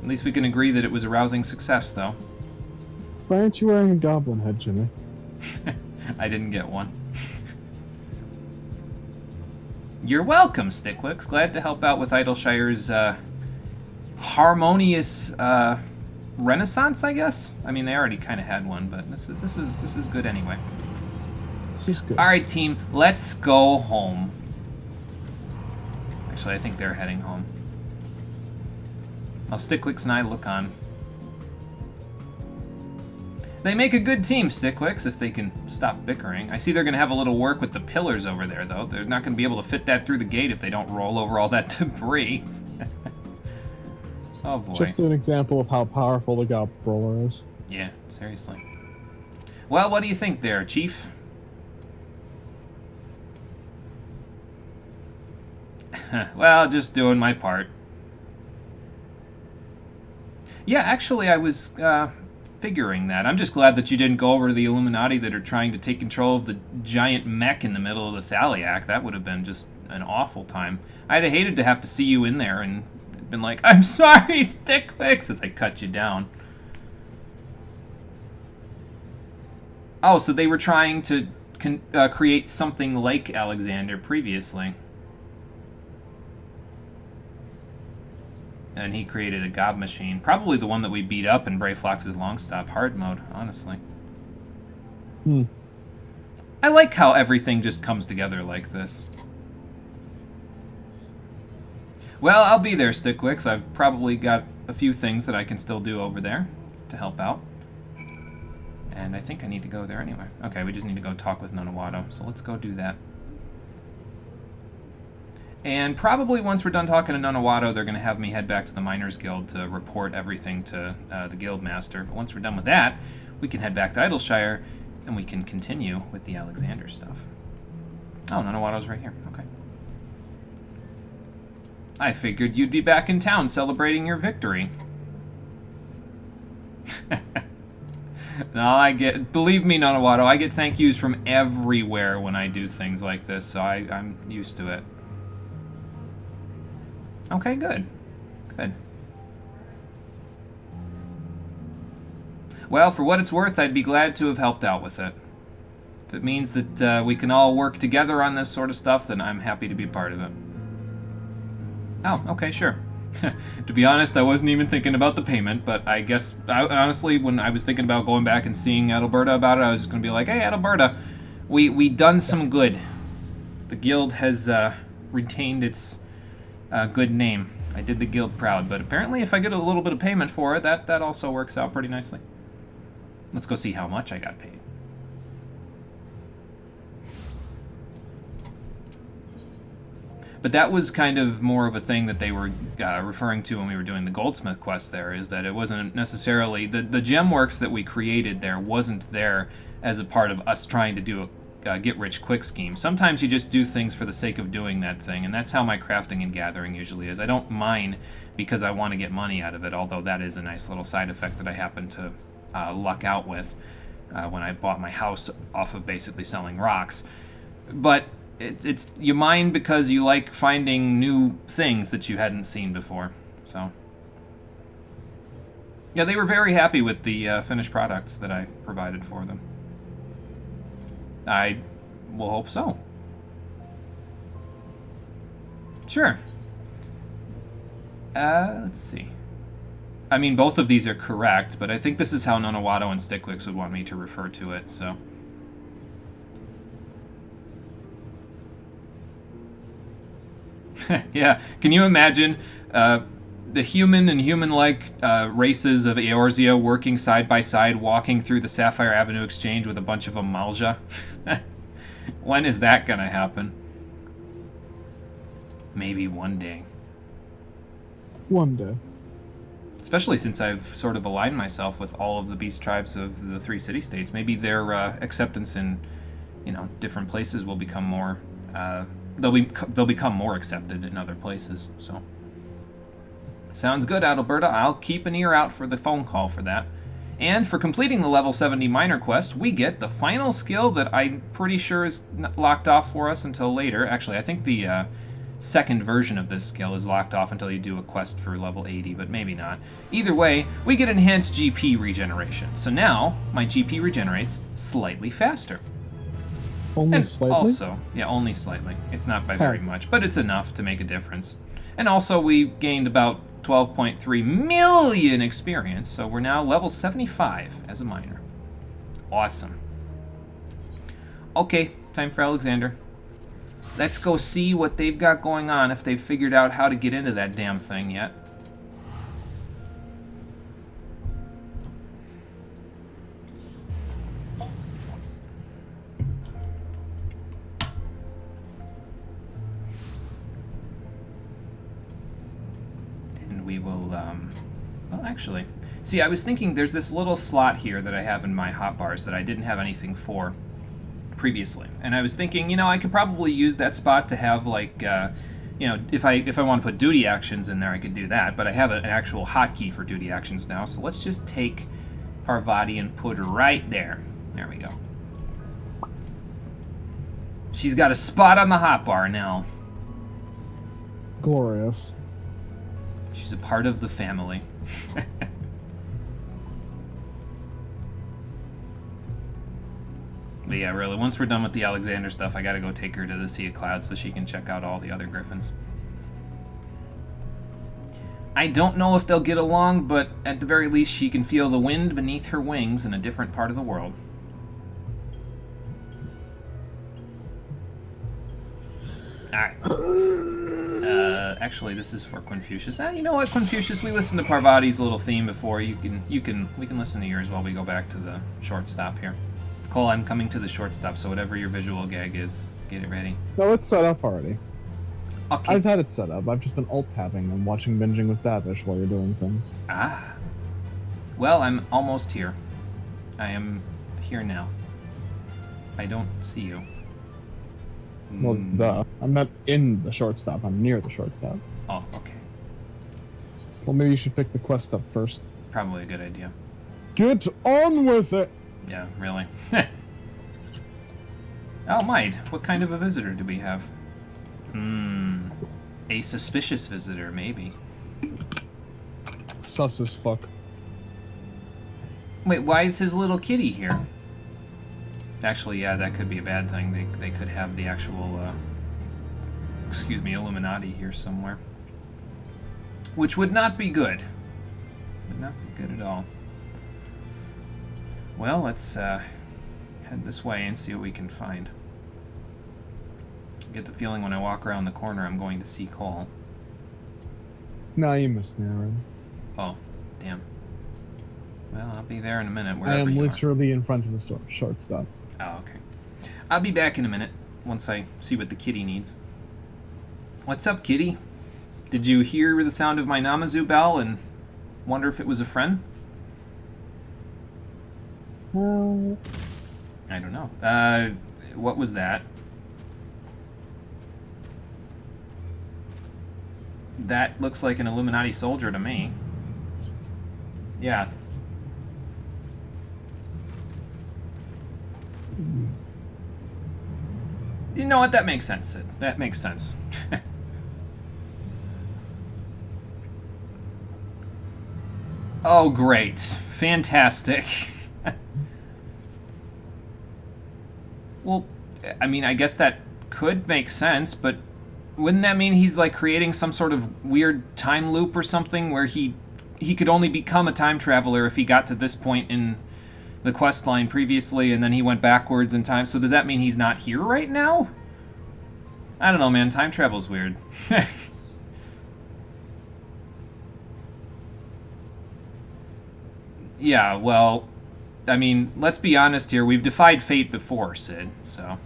At least we can agree that it was a rousing success, though. Why aren't you wearing a goblin head, Jimmy? I didn't get one. You're welcome, Stickwix. Glad to help out with Idleshire's harmonious renaissance, I guess. I mean, they already kind of had one, but this is good anyway. This is good. All right, team, let's go home. Actually, I think they're heading home. Well, Stickwix and I look on. They make a good team, Stickwix, if they can stop bickering. I see they're going to have a little work with the pillars over there, though. They're not going to be able to fit that through the gate if they don't roll over all that debris. Oh, boy. Just an example of how powerful the goblin roller is. Yeah, seriously. Well, what do you think there, Chief? Well, just doing my part. Yeah, actually, I was figuring that. I'm just glad that you didn't go over to the Illuminati that are trying to take control of the giant mech in the middle of the Thaliac. That would have been just an awful time. I'd have hated to have to see you in there and been like, I'm sorry, Stickwix, as I cut you down. Oh, so they were trying to create something like Alexander previously. And he created a gob machine. Probably the one that we beat up in Braveflox's long stop hard mode, honestly. I like how everything just comes together like this. Well, I'll be there, Stickwix. I've probably got a few things that I can still do over there to help out. And I think I need to go there anyway. Okay, we just need to go talk with Nunawato, so let's go do that. And probably once we're done talking to Nunawato, they're going to have me head back to the Miners Guild to report everything to the Guildmaster. But once we're done with that, we can head back to Idleshire, and we can continue with the Alexander stuff. Oh, Nunawato's right here. Okay. I figured you'd be back in town celebrating your victory. No, believe me, Nunawato, I get thank yous from everywhere when I do things like this, so I'm used to it. Okay, good. Good. Well, for what it's worth, I'd be glad to have helped out with it. If it means that we can all work together on this sort of stuff, then I'm happy to be a part of it. Oh, okay, sure. To be honest, I wasn't even thinking about the payment, but I guess, honestly, when I was thinking about going back and seeing Adalberta about it, I was just going to be like, hey, Adalberta, we done some good. The guild has retained its good name. I did the guild proud, but apparently if I get a little bit of payment for it, that also works out pretty nicely. Let's go see how much I got paid. But that was kind of more of a thing that they were referring to when we were doing the goldsmith quest there, is that it wasn't necessarily... The gem works that we created there wasn't there as a part of us trying to do a get-rich-quick scheme. Sometimes you just do things for the sake of doing that thing, and that's how my crafting and gathering usually is. I don't mine because I want to get money out of it, although that is a nice little side effect that I happen to luck out with when I bought my house off of basically selling rocks. But it's you mine because you like finding new things that you hadn't seen before. So yeah, they were very happy with the finished products that I provided for them. I will hope so. Sure. Let's see. I mean, both of these are correct, but I think this is how Nonawato and Stickwix would want me to refer to it, so... Yeah, can you imagine the human and human-like races of Eorzea working side by side, walking through the Sapphire Avenue Exchange with a bunch of Amalja? When is that gonna happen? Maybe one day. One day. Especially since I've sort of aligned myself with all of the beast tribes of the 3 city-states. Maybe their acceptance in, different places will become more... They'll become more accepted in other places, so... Sounds good, Adalberta. I'll keep an ear out for the phone call for that. And for completing the level 70 minor quest, we get the final skill that I'm pretty sure is locked off for us until later. Actually, I think the second version of this skill is locked off until you do a quest for level 80, but maybe not. Either way, we get enhanced GP regeneration. So now, my GP regenerates slightly faster. Only slightly? Also, yeah, only slightly. It's not by very much, but it's enough to make a difference. And also, we gained about 12.3 million experience, so we're now level 75 as a miner. Awesome. Okay, time for Alexander. Let's go see what they've got going on, if they've figured out how to get into that damn thing yet. We will, well, actually, see, I was thinking there's this little slot here that I have in my hotbars that I didn't have anything for previously, and I was thinking, I could probably use that spot to have, like, if I want to put duty actions in there, I could do that, but I have an actual hotkey for duty actions now, so let's just take Parvati and put her right there. There we go. She's got a spot on the hotbar now. Glorious. She's a part of the family. But yeah, really, once we're done with the Alexander stuff, I gotta go take her to the Sea of Clouds so she can check out all the other griffins. I don't know if they'll get along, but at the very least she can feel the wind beneath her wings in a different part of the world. Alright. Actually, this is for Confucius. You know what, Confucius? We listened to Parvati's little theme before. We can listen to yours while we go back to the short stop here. Cole, I'm coming to the short stop, so whatever your visual gag is, get it ready. No, it's set up already. Okay. I've had it set up. I've just been alt-tabbing and watching Binging with Babish while you're doing things. Ah. Well, I'm almost here. I am here now. I don't see you. Well, duh. I'm not in the shortstop. I'm near the shortstop. Oh, okay. Well, maybe you should pick the quest up first. Probably a good idea. Get on with it! Yeah, really. Oh, Might, what kind of a visitor do we have? A suspicious visitor, maybe. Sus as fuck. Wait, why is his little kitty here? Actually, yeah, that could be a bad thing. They could have the actual, Illuminati here somewhere. which would not be good. Would not be good at all. Well, let's head this way and see what we can find. I get the feeling when I walk around the corner I'm going to see Cole. No, you missed me already. Oh, damn. Well, I'll be there in a minute. I am literally in front of the store, shortstop. Oh, okay. I'll be back in a minute once I see what the kitty needs. What's up, kitty? Did you hear the sound of my Namazu bell and wonder if it was a friend? I don't know. What was that? That looks like an Illuminati soldier to me. Yeah. You know what? That makes sense, Sid. That makes sense. Oh, great. Fantastic. Well, I mean, I guess that could make sense, but wouldn't that mean he's like creating some sort of weird time loop or something where he could only become a time traveler if he got to this point in the quest line previously and then he went backwards in time? So does that mean he's not here right now? I don't know, man. Time travel's weird. Yeah, well, I mean, let's be honest here. We've defied fate before, Sid, so...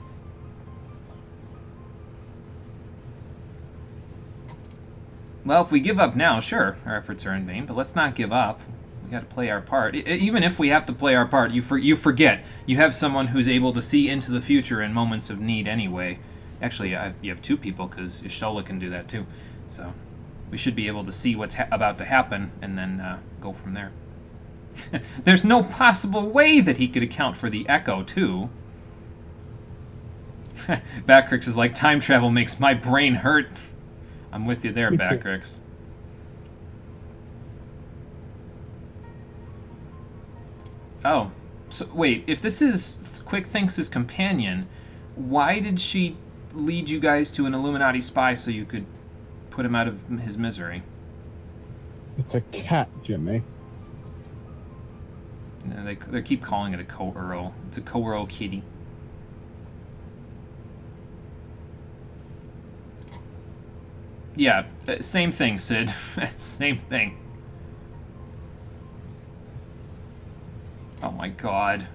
Well, if we give up now, sure, our efforts are in vain, but let's not give up. We gotta play our part. Even if we have to play our part, you forget. You have someone who's able to see into the future in moments of need anyway. Actually, you have two people, because Y'shtola can do that too. So, we should be able to see what's about to happen, and then go from there. There's no possible way that he could account for the echo, too. Backrix is like, time travel makes my brain hurt. I'm with you there, Backrix. Oh, so wait, if this is Quick Thinks' companion, why did she lead you guys to an Illuminati spy so you could put him out of his misery? It's a cat, Jimmy. Yeah, they keep calling it a co-earl. It's a co-earl kitty. Yeah, same thing, Sid. Same thing. Oh my god.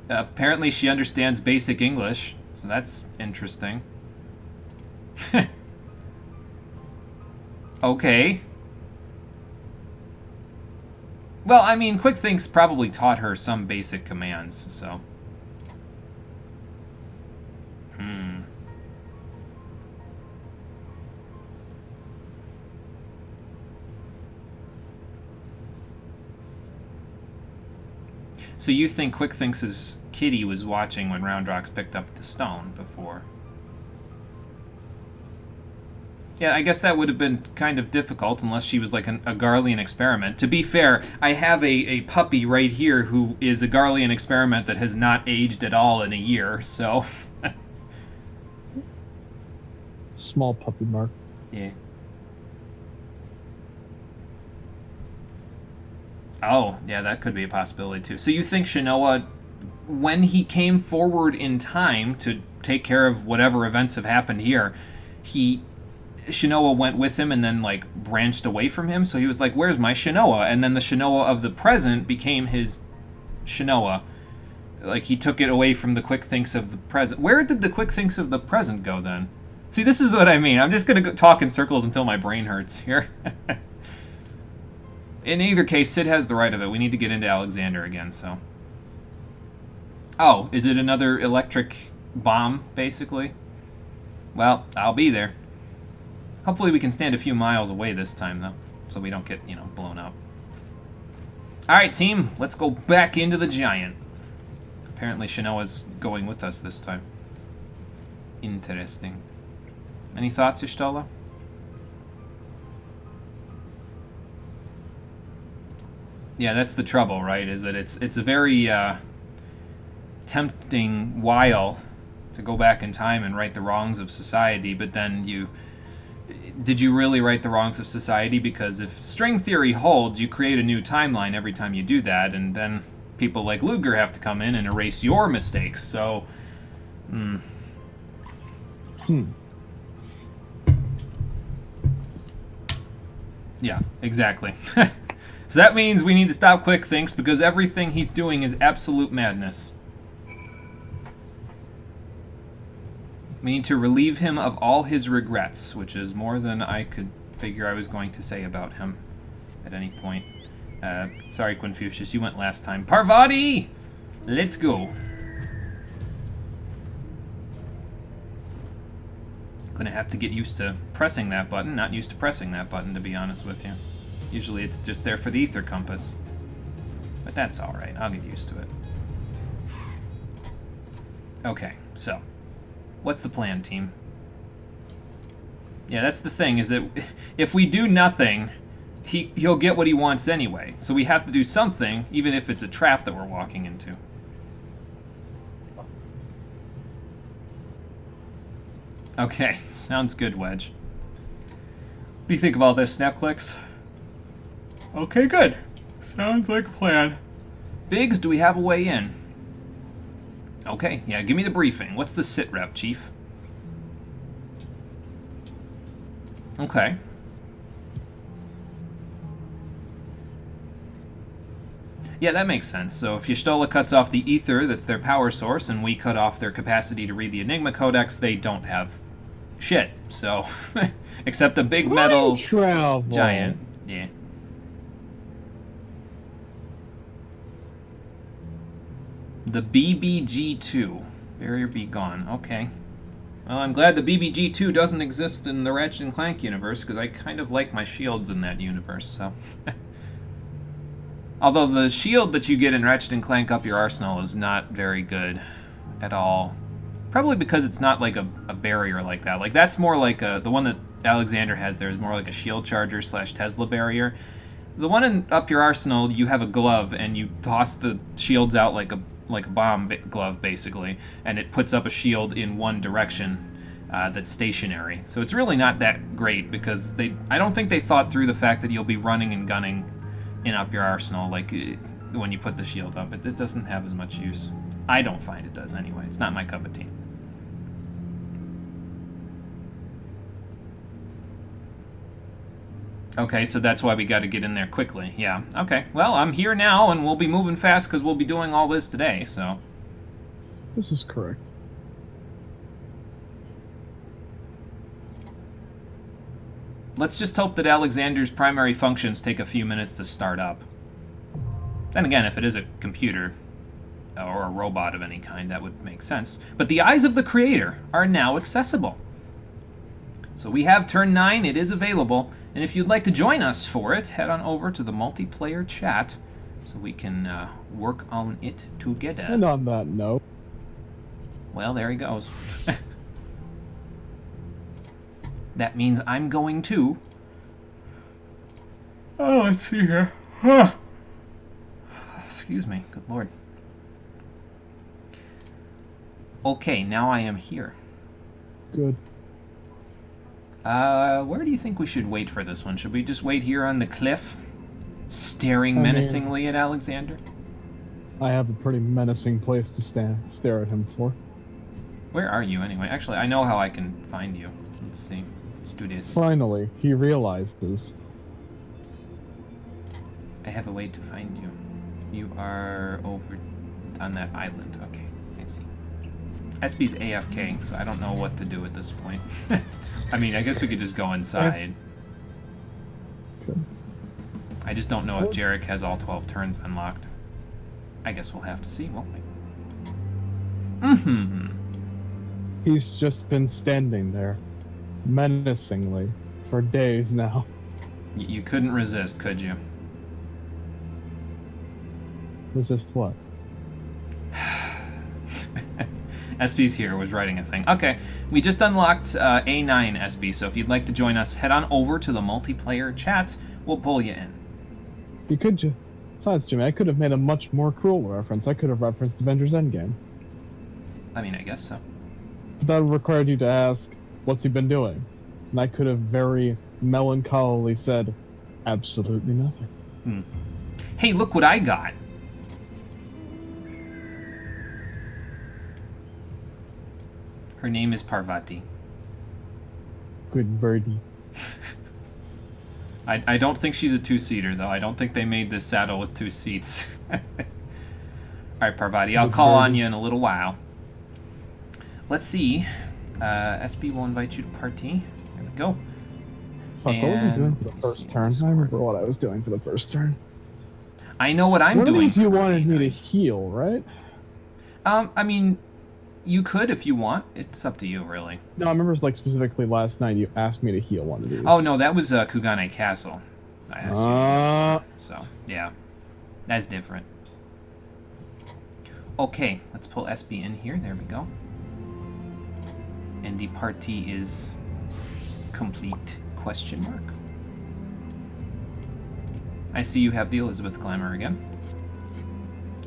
Apparently she understands basic English, so that's interesting. Okay. Well, I mean, Quick Thinks probably taught her some basic commands, so... So you think Quick Thinks' kitty was watching when Roundrox picked up the stone before? Yeah, I guess that would have been kind of difficult unless she was like a Garlean experiment. To be fair, I have a puppy right here who is a Garlean experiment that has not aged at all in a year, so... Small puppy, Mark. Yeah. Oh, yeah, that could be a possibility, too. So you think Shinoa, when he came forward in time to take care of whatever events have happened here, Shinoa went with him and then, like, branched away from him? So he was like, where's my Shinoa? And then the Shinoa of the present became his Shinoa. Like, he took it away from the Quick Thinks of the present. Where did the Quick Thinks of the present go, then? See, this is what I mean. I'm just going to talk in circles until my brain hurts here. In either case, Sid has the right of it. We need to get into Alexander again, so... Oh, is it another electric bomb, basically? Well, I'll be there. Hopefully we can stand a few miles away this time, though, so we don't get, you know, blown up. Alright, team, let's go back into the giant. Apparently Shinoa's going with us this time. Interesting. Any thoughts, Y'shtola? Yeah, that's the trouble, right? Is that it's a very tempting while to go back in time and right the wrongs of society, but then did you really right the wrongs of society? Because if string theory holds, you create a new timeline every time you do that, and then people like Luger have to come in and erase your mistakes. So, yeah, exactly. So that means we need to stop Quick Thinks because everything he's doing is absolute madness. We need to relieve him of all his regrets, which is more than I could figure I was going to say about him at any point. Sorry, Quinfucius, you went last time. Parvati! Let's go. Gonna have to get used to pressing that button. Not used to pressing that button, to be honest with you. Usually it's just there for the ether compass. But that's alright. I'll get used to it. Okay, so. What's the plan, team? Yeah, that's the thing, is that if we do nothing, he'll get what he wants anyway. So we have to do something, even if it's a trap that we're walking into. Okay, sounds good, Wedge. What do you think of all this, Snapclicks? Okay, good. Sounds like a plan. Biggs, do we have a way in? Okay, yeah, give me the briefing. What's the sit rep, Chief? Okay. Yeah, that makes sense. So if Y'shtola cuts off the ether that's their power source, and we cut off their capacity to read the Enigma Codex, they don't have shit. So, except a big metal giant. Yeah. The BBG-2. Barrier be gone. Okay. Well, I'm glad the BBG-2 doesn't exist in the Ratchet & Clank universe, because I kind of like my shields in that universe, so... Although the shield that you get in Ratchet & Clank Up Your Arsenal is not very good at all. Probably because it's not like a barrier like that. Like, that's more like a... The one that Alexander has there is more like a shield charger / Tesla barrier. The one in Up Your Arsenal, you have a glove, and you toss the shields out like a bomb glove, basically, and it puts up a shield in one direction that's stationary. So it's really not that great, because I don't think they thought through the fact that you'll be running and gunning in Up Your Arsenal, like when you put the shield up. It doesn't have as much use. I don't find it does, anyway. It's not my cup of tea. Okay, so that's why we got to get in there quickly. Yeah, okay. Well, I'm here now, and we'll be moving fast because we'll be doing all this today, so... This is correct. Let's just hope that Alexander's primary functions take a few minutes to start up. Then again, if it is a computer, or a robot of any kind, that would make sense. But the eyes of the Creator are now accessible. So we have turn 9, it is available, and if you'd like to join us for it, head on over to the multiplayer chat so we can work on it together. And on that note... Well, there he goes. That means I'm going too. Oh, let's see here. Excuse me, good lord. Okay, now I am here. Good. Where do you think we should wait for this one? Should we just wait here on the cliff, staring menacingly at Alexander? I have a pretty menacing place to stare at him for. Where are you, anyway? Actually, I know how I can find you. Let's see. Let's do this. Finally, he realizes. I have a way to find you. You are over on that island. Okay, I see. SB's AFK, so I don't know what to do at this point. I mean, I guess we could just go inside. Okay. I just don't know if Jarek has all 12 turns unlocked. I guess we'll have to see, won't we? Mm-hmm. He's just been standing there, menacingly, for days now. You couldn't resist, could you? Resist what? SB's here, was writing a thing. Okay, we just unlocked A9, SB, so if you'd like to join us, head on over to the multiplayer chat. We'll pull you in. You could Besides, Jimmy, I could have made a much more cruel reference. I could have referenced Avengers Endgame. I mean, I guess so. But that required you to ask, what's he been doing? And I could have very melancholily said, absolutely nothing. Hey, look what I got. Her name is Parvati. Good birdie. I don't think she's a two-seater, though. I don't think they made this saddle with 2 seats. All right, Parvati, I'll call on you in a little while. Let's see. SB will invite you to party. There we go. Fuck, what was I doing for the first turn? I remember what I was doing for the first turn. I know what I'm doing. One of these you wanted me to heal, right? I mean, you could if you want. It's up to you, really. No, I remember like specifically last night you asked me to heal one of these. Oh, no, that was Kugane Castle. I asked you. So, yeah. That's different. Okay, let's pull SB in here. There we go. And the party is complete, question mark. I see you have the Elizabeth glamour again.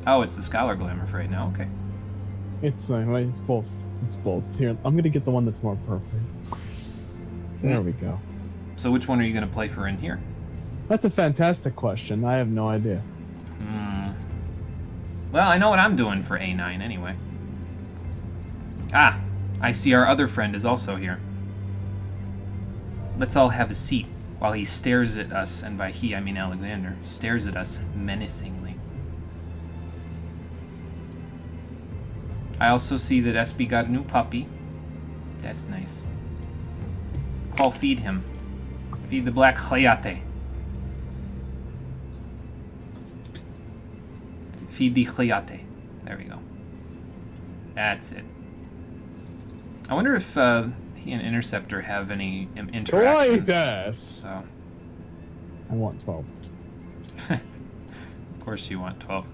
Oh, it's the Scholar glamour for right now. Okay. It's both. It's both. Here, I'm gonna get the one that's more appropriate. There we go. So which one are you gonna play for in here? That's a fantastic question. I have no idea. Well, I know what I'm doing for A9 anyway. Ah, I see our other friend is also here. Let's all have a seat while he stares at us, and by he I mean Alexander, stares at us menacingly. I also see that SB got a new puppy. That's nice. Call feed him. Feed the black Hayate. Feed the Hayate. There we go. That's it. I wonder if he and Interceptor have any interactions. Yes. So. I want 12. Of course you want 12.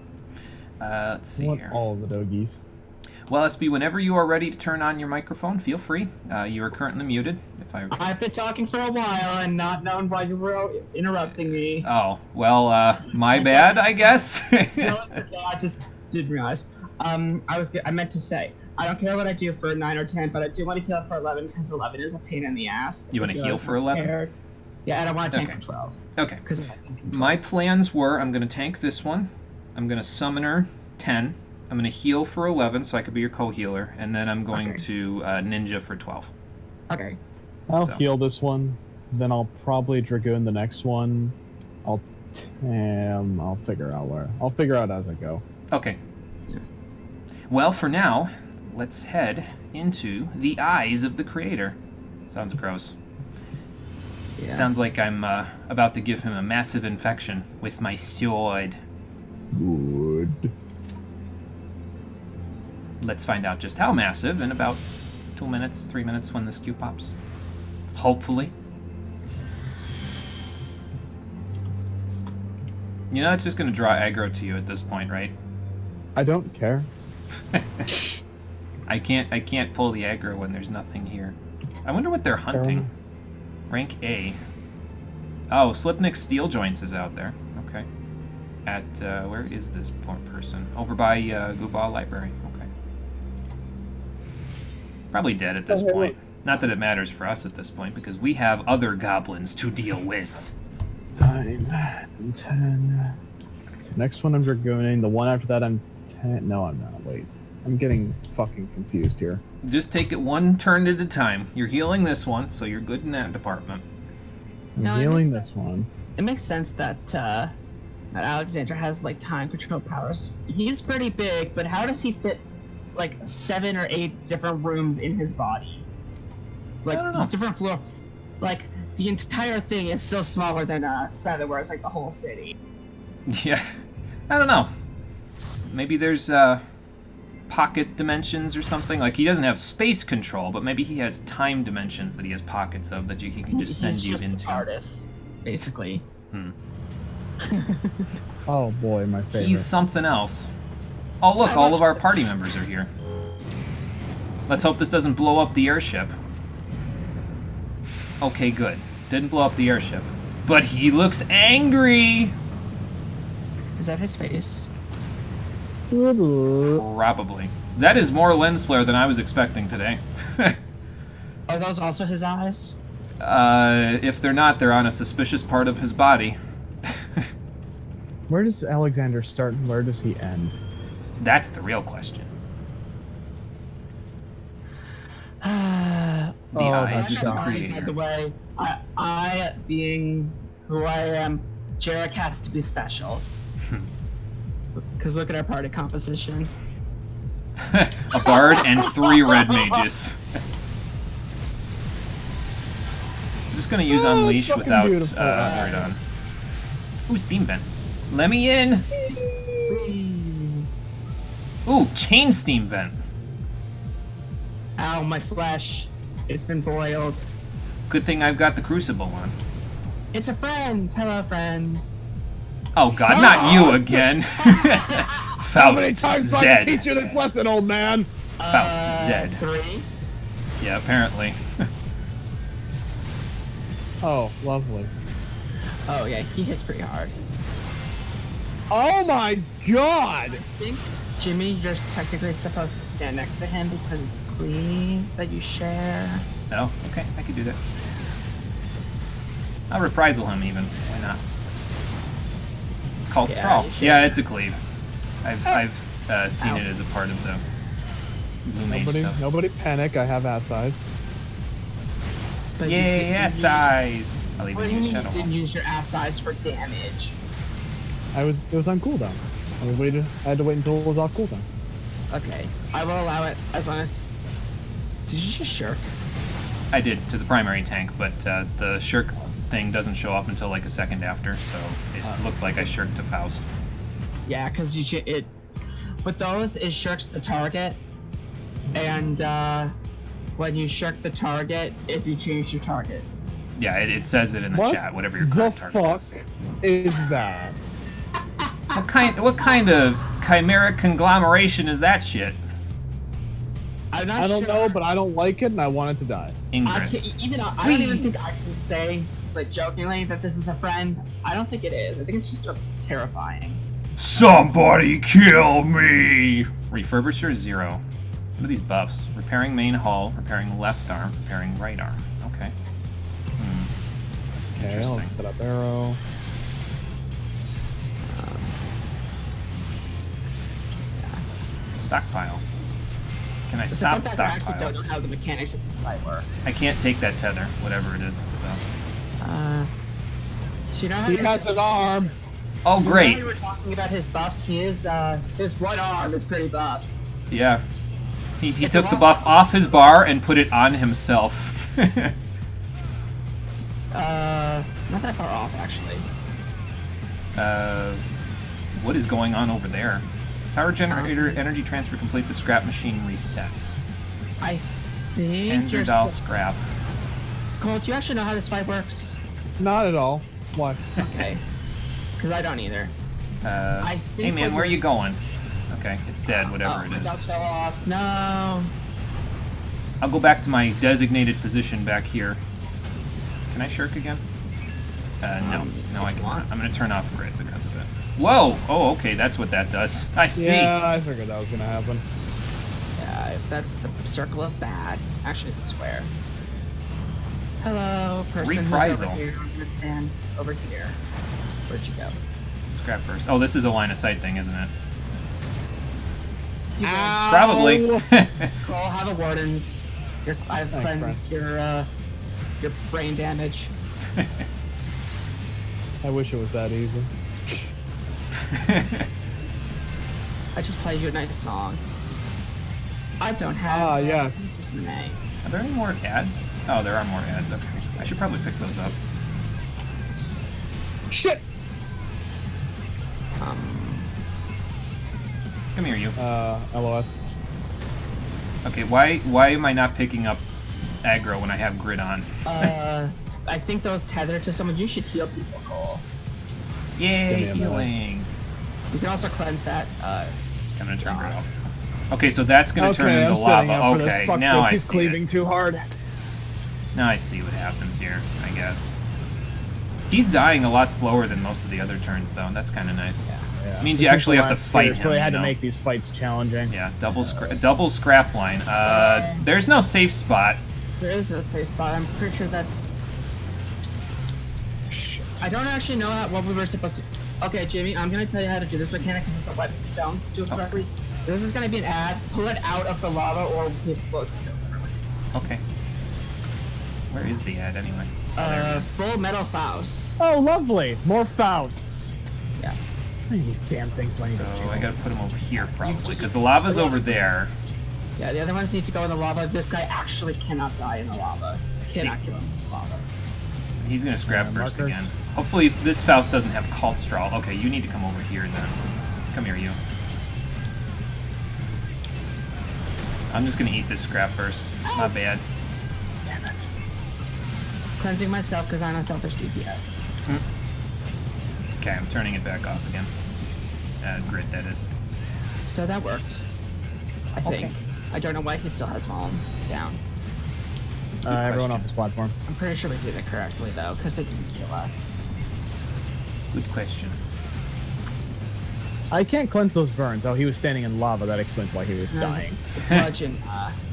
Let's see I want here. all of the doggies. Well, SB, whenever you are ready to turn on your microphone, feel free. You are currently muted. I've been talking for a while and not known why you were interrupting me. Oh, well, my bad, I guess. No, it's okay. I just didn't realize. I meant to say, I don't care what I do for 9 or 10, but I do want to heal for 11 because 11 is a pain in the ass. You want to heal for 11? Yeah, and I want to tank for 12. Okay. Because my plans were I'm going to tank this one. I'm going to summoner 10. I'm going to heal for 11 so I could be your co-healer. And then I'm going to ninja for 12. Okay. I'll heal this one. Then I'll probably Dragoon the next one. I'll figure out where. I'll figure out as I go. Okay. Well, for now, let's head into the eyes of the creator. Sounds gross. Yeah. Sounds like I'm about to give him a massive infection with my sword. Good. Let's find out just how massive in about 2 minutes, 3 minutes when this queue pops. Hopefully. You know, it's just going to draw aggro to you at this point, right? I don't care. I can't pull the aggro when there's nothing here. I wonder what they're hunting. Rank A. Oh, Slipnick's Steel Joints is out there. Okay. At, where is this poor person? Over by, Gooball Library. Okay. Probably dead at this point. Not that it matters for us at this point, because we have other goblins to deal with. 9, 10. So next one I'm Dragooning. The one after that I'm 10. No, I'm not. Wait. I'm getting fucking confused here. Just take it one turn at a time. You're healing this one, so you're good in that department. I'm healing this one. It makes sense that that Alexander has like time control powers. He's pretty big, but how does he fit like 7 or 8 different rooms in his body? Like I don't know. Different floor. Like the entire thing is still smaller than 7, where it's like the whole city. Yeah, I don't know. Maybe there's pocket dimensions or something. Like he doesn't have space control, but maybe he has time dimensions that he has pockets of that he can just send you into. Artist, basically. Oh boy, my favorite. He's something else. Oh look, all of our party members are here. Let's hope this doesn't blow up the airship. Okay, good. Didn't blow up the airship. But he looks angry! Is that his face? Probably. That is more lens flare than I was expecting today. Are those also his eyes? If they're not, they're on a suspicious part of his body. Where does Alexander start and where does he end? That's the real question. The eyes of the By the creator. way, I, being who I am, Jarek has to be special. Because look at our party composition. A bard and 3 red mages. I'm just gonna use Unleash fucking without beautiful. Nerd on. Ooh, Steam Vent. Let me in! Ooh, Chain Steam Vent. Ow, my flesh. It's been boiled. Good thing I've got the Crucible on. It's a friend. Hello, friend. Oh god, not you again! How many Faust times do I have to Zed. teach you this lesson, old man? Faust Zed. 3. Yeah, apparently. Oh, lovely. Oh, yeah, he hits pretty hard. Oh my god! I think, Jimmy, you're technically supposed to stand next to him because it's clean that you share. Oh, okay, I could do that. I'll reprisal him even. Why not? Cult Yeah, Straw. you should. Yeah, it's a cleave. I've seen it as a part of the Blue Mage stuff. Nobody panic, I have ass eyes. But you Yay, didn't ass use- size! I'll What even do you use mean Shadow you didn't Wall. use your ass size for damage? It was on cooldown. I had to wait until it was off cooldown. Okay, I will allow it as long as. Did you just shirk? I did to the primary tank, but the shirk thing doesn't show up until like a second after, so it looked like I shirked to Faust. Yeah, because it. With those, it shirks the target, and when you shirk the target, if you change your target. Yeah, it says it in the What chat, whatever your the current target fuck is. is that? What kind of chimeric conglomeration is that shit? I'm not I don't sure. know, but I don't like it and I want it to die. Ingress. I don't even think I can say, like, jokingly that this is a friend. I don't think it is. I think it's just terrifying. Somebody kill me! Refurbisher 0. What are these buffs? Repairing main hull, repairing left arm, repairing right arm. Okay. Okay, I'll Interesting. set up arrow. Stockpile. Can I It's stop the fact that I actually stockpile? don't know how the mechanics of this fight work. I can't take that tether, whatever it is, so. So you know how He has an arm! Oh, you know how great. you were talking about his buffs? His one arm is pretty buff. Yeah. He It's took a the lot- buff off his bar and put it on himself. Not that far off actually. What is going on over there? Power generator, energy transfer complete, the scrap machine resets. I think you're. Enzer scrap. Cole, do you actually know how this fight works? Not at all. Why? Okay. Because I don't either. I think Hey man, what where are you're- you going? Okay, it's dead, whatever Oh, it my is. belts fell off. No. I'll go back to my designated position back here. Can I shirk again? No. No, I cannot. I'm going to turn off grid because of it. Whoa! Oh, okay, that's what that does. I see. Yeah, I figured that was gonna happen. Yeah, that's the circle of bad. Actually, it's a square. Hello, person who's Reprisal. over here. I'm gonna stand over here. Where'd you go? Scrap first. Oh, this is a line of sight thing, isn't it? You go. Probably. Cole, have a wardens. I've Thanks, cleansed your brain damage. I wish it was that easy. I just played you a nice song. I don't have. Ah, yes. Nay. Are there any more ads? Oh, there are more ads. Okay. I should probably pick those up. Shit! Come here, you. LOS. Okay, why am I not picking up aggro when I have grid on? I think those tethered to someone. You should heal people, Cole. Yay, Give me a minute. healing. You can also cleanse that. I'm gonna turn grid off. Okay, so that's gonna turn Okay, into I'm setting lava. up for Okay, this. Fuck now this. I He's see cleaving it. too hard. Now I see what happens here, I guess. He's dying a lot slower than most of the other turns, though. That's kind of nice. Yeah. Means This you is actually the have to last fight tier, him. So they had you to know? make these fights challenging. Yeah, double scrap line. There's no safe spot. There is no safe spot. I'm pretty sure that I don't actually know what we were supposed to... Okay, Jimmy, I'm gonna tell you how to do this mechanic because it's a weapon. Don't do it correctly. This is gonna be an ad. Pull it out of the lava or the explosive kills everyone. Okay. Where is the ad anyway? There it is. Full Metal Faust. Oh, lovely. More Fausts. Yeah. How many of these damn things do I need to So kill? I gotta put him over here probably, because the lava's over there. Yeah, the other ones need to go in the lava. This guy actually cannot die in the lava. Cannot kill him in the lava. He's gonna scrap burst markers. again. Hopefully this Faust doesn't have Cult Straw. Okay, you need to come over here then. Come here, you. I'm just gonna eat this scrap burst. My bad. Damn it. Cleansing myself because I'm a selfish DPS. Okay, I'm turning it back off again. Grid, that is. So that worked. I think. Okay. I don't know why he still has fallen down. Everyone question. off this platform. I'm pretty sure we did it correctly though, because they didn't kill us. Good question. I can't cleanse those burns. Oh, he was standing in lava. That explains why he was dying. Bludgeon.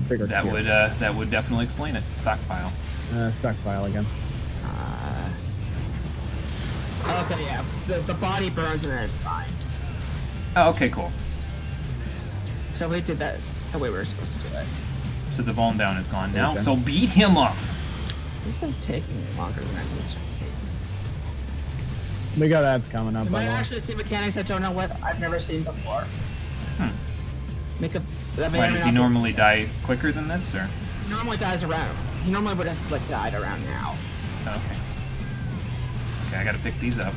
Bigger That cure. would definitely explain it. Stockpile. Stockpile again. Okay, yeah. The body burns and then it's fine. Oh, okay, cool. So we did that the way we were supposed to do it. So the Vuln down is gone now. Okay. So beat him up. This is taking longer than I was taking. We got ads coming up. You By might the way. actually see mechanics I don't know what I've never seen before. Make a. That may Why or may does he not be- normally die quicker than this, or? He normally dies around. He normally would have like died around now. Oh, okay. Okay, I gotta pick these up.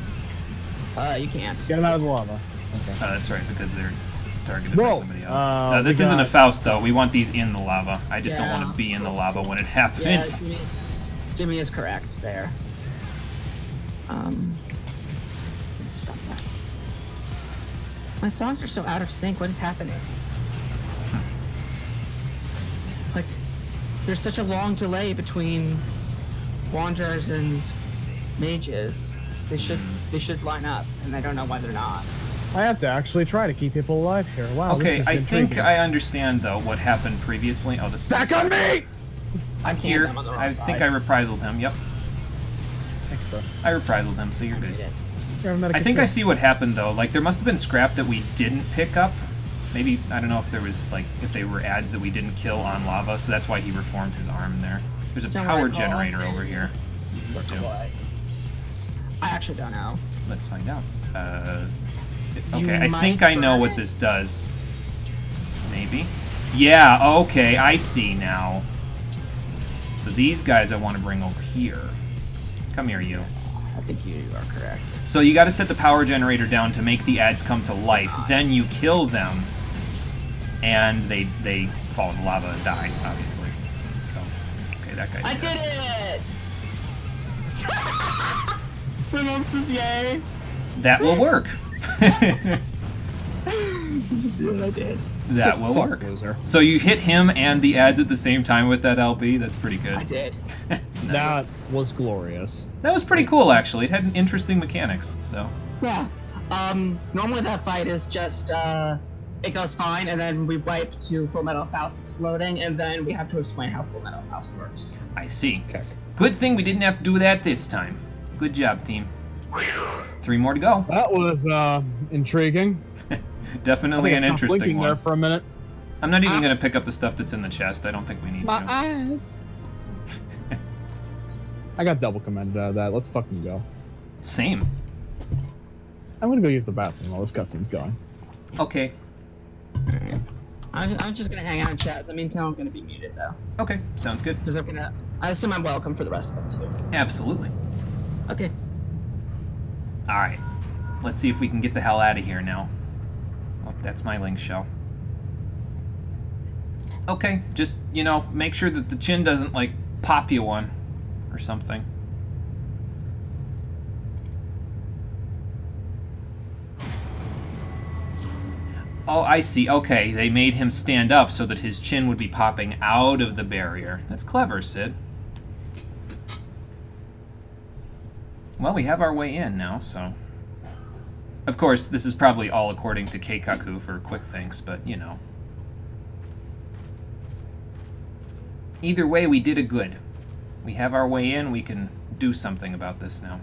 You can't. Get him out of the lava. Okay. Oh, that's right, because they're targeted by Whoa! somebody else. Oh, This we isn't a got- Faust, though. We want these in the lava. I just don't Yeah. want to be in the lava when it Yeah, happens. Jimmy is correct there. Stop that. My songs are so out of sync. What is happening? Like, there's such a long delay between wanderers and mages. They should line up, and I don't know why they're not. I have to actually try to keep people alive here. Wow. Okay, this I is think intriguing. I understand, though, what happened previously. Oh, this is... Back on me! I can't. Here, I'm on the wrong I side. think I reprisal him. Yep, Thanks, bro. I reprisal him, so you're good. Paramedic I think I assist. see what happened, though. Like, there must have been scrap that we didn't pick up. Maybe, I don't know if there was, like, if they were ads that we didn't kill on lava, so that's why he reformed his arm there. There's a Don't power worry, Paul. generator over here. What does this do? I actually don't know. Let's find out. You Okay, I might think I know burn what it? this does. Maybe. Yeah, okay, I see now. So these guys I want to bring over here. Come here, you. I think you are correct. So you got to set the power generator down to make the ads come to life. Then you kill them, and they fall in the lava and die, obviously. So, okay, that guy's I dead. did it! Pronounces yay! That will work. You just see what I did. That will Fuck, work. loser. So you hit him and the ads at the same time with that LP. That's pretty good. I did. Nice. That was glorious. That was pretty cool, actually. It had interesting mechanics. So Yeah. Normally that fight is just, it goes fine, and then we wipe to Full Metal Faust exploding, and then we have to explain how Full Metal Faust works. I see. Okay. Good thing we didn't have to do that this time. Good job, team. 3 more to go. That was intriguing. Definitely I an think I stopped interesting blinking one. there for a minute. I'm not even going to pick up the stuff that's in the chest. I don't think we need to. eyes. I got double commended out of that. Let's fucking go. Same. I'm gonna go use the bathroom while this cutscene's going. Okay. I'm just gonna hang out and chat. In the meantime, I'm gonna be muted though. Okay, sounds good. Because I'm gonna. I assume I'm welcome for the rest of them too. Absolutely. Okay. All right. Let's see if we can get the hell out of here now. Oh, that's my link shell. Okay, just, you know, make sure that the chin doesn't, like, pop you one or something. Oh, I see. Okay, they made him stand up so that his chin would be popping out of the barrier. That's clever, Sid. Well, we have our way in now, so... Of course, this is probably all according to Keikaku for quick thinks, but, you know. Either way, we did a good. We have our way in, we can do something about this now.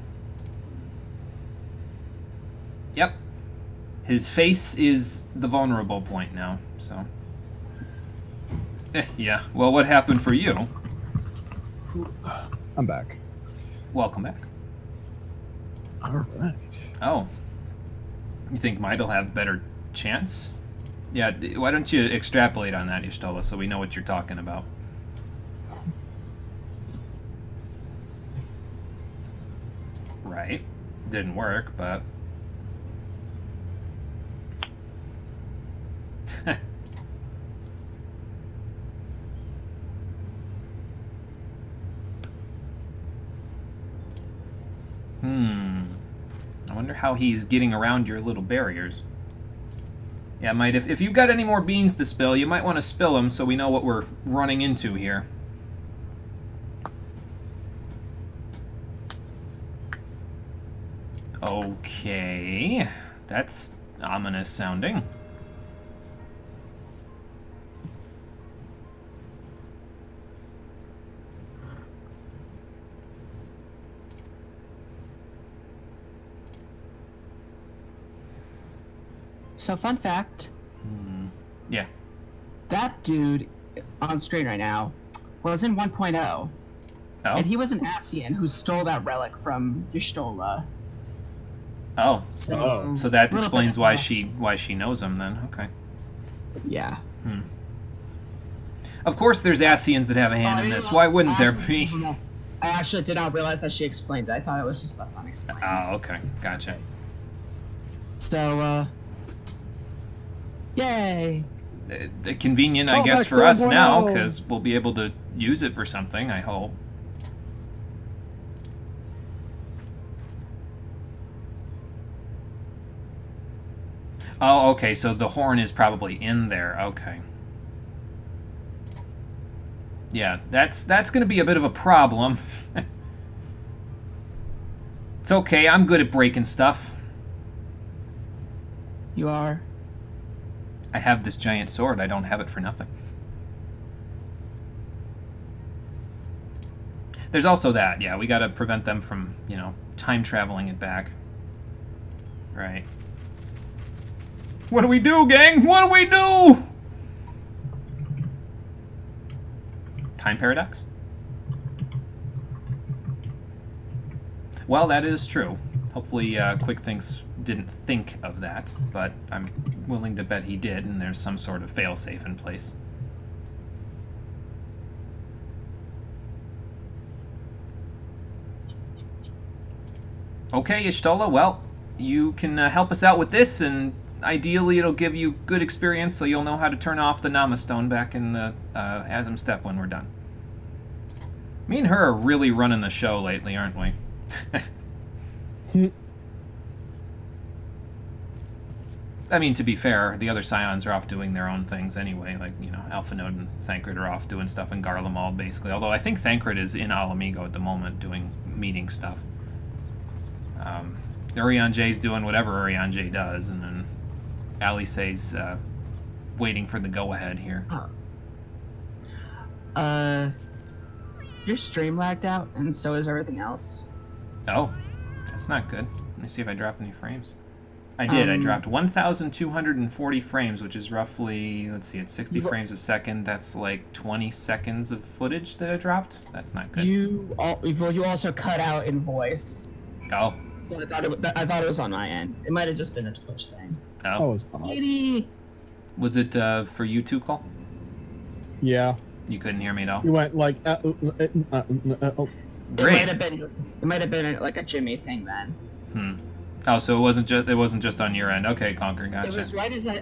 Yep. His face is the vulnerable point now, so. Yeah. Well, what happened for you? I'm back. Welcome back. All right. Oh. You think might'll have better chance? Yeah, why don't you extrapolate on that, Y'shtola, so we know what you're talking about. Right. Didn't work, but... I wonder how he's getting around your little barriers. Yeah, might if you've got any more beans to spill, you might want to spill them so we know what we're running into here. Okay, that's ominous sounding. So, fun fact. Yeah. That dude on screen right now was in 1.0. Oh. And he was an Asian who stole that relic from Y'shtola. Oh. So that explains why she. she knows him then. Okay. Yeah. Of course, there's Asians that have a hand in this. Why wouldn't there be? I actually did not realize that she explained it. I thought it was just left unexplained. Oh, okay. Gotcha. So, yay! Convenient, I guess, for us now, because we'll be able to use it for something, I hope. Oh, okay, so the horn is probably in there. Okay. Yeah, that's going to be a bit of a problem. It's okay, I'm good at breaking stuff. You are? I have this giant sword. I don't have it for nothing. There's also that. Yeah, we got to prevent them from, you know, time traveling it back. Right. What do we do, gang? What do we do? Time paradox? Well, that is true. Hopefully, Quick Thinks didn't think of that, but I'm willing to bet he did, and there's some sort of failsafe in place. Okay, Y'shtola, well, you can help us out with this, and ideally it'll give you good experience so you'll know how to turn off the Nama Stone back in the Asm Step when we're done. Me and her are really running the show lately, aren't we? I mean, to be fair, the other Scions are off doing their own things anyway. Like, you know, Alpha Node and Thancred are off doing stuff in Garlemald, basically. Although I think Thancred is in Alamigo at the moment doing meeting stuff. Urian J's doing whatever Urian J does, and then Alice's waiting for the go-ahead here. Your stream lagged out, and so is everything else. Oh, that's not good. Let me see if I dropped any frames. I did. I dropped 1,240 frames, which is roughly, let's see, it's 60 frames a second. That's like 20 seconds of footage that I dropped. That's not good. You also cut out in voice. Oh. So I thought it was on my end. It might have just been a Twitch thing. Oh. It's odd. Was it for you too, Cole? Yeah. You couldn't hear me at all? You went like, Great. It might have been like a Jimmy thing then. Oh, so it wasn't just on your end. Okay, Conquer, gotcha. It was right as I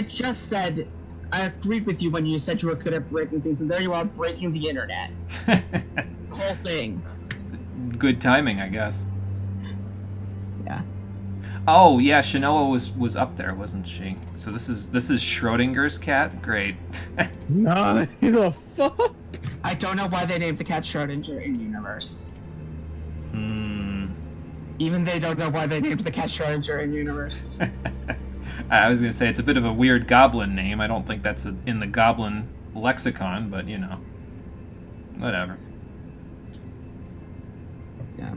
just said I agreed with you when you said you were good at breaking things, and there you are breaking the internet. The whole thing. Good timing, I guess. Yeah. Oh yeah, Shanoa was up there, wasn't she? So this is Schrodinger's cat. Great. nah, the fuck. I don't know why they named the cat Schrodinger in universe. Even they don't know why they named the cat Schrodinger in universe. I was gonna say it's a bit of a weird goblin name. I don't think that's in the goblin lexicon, but you know, whatever. Yeah.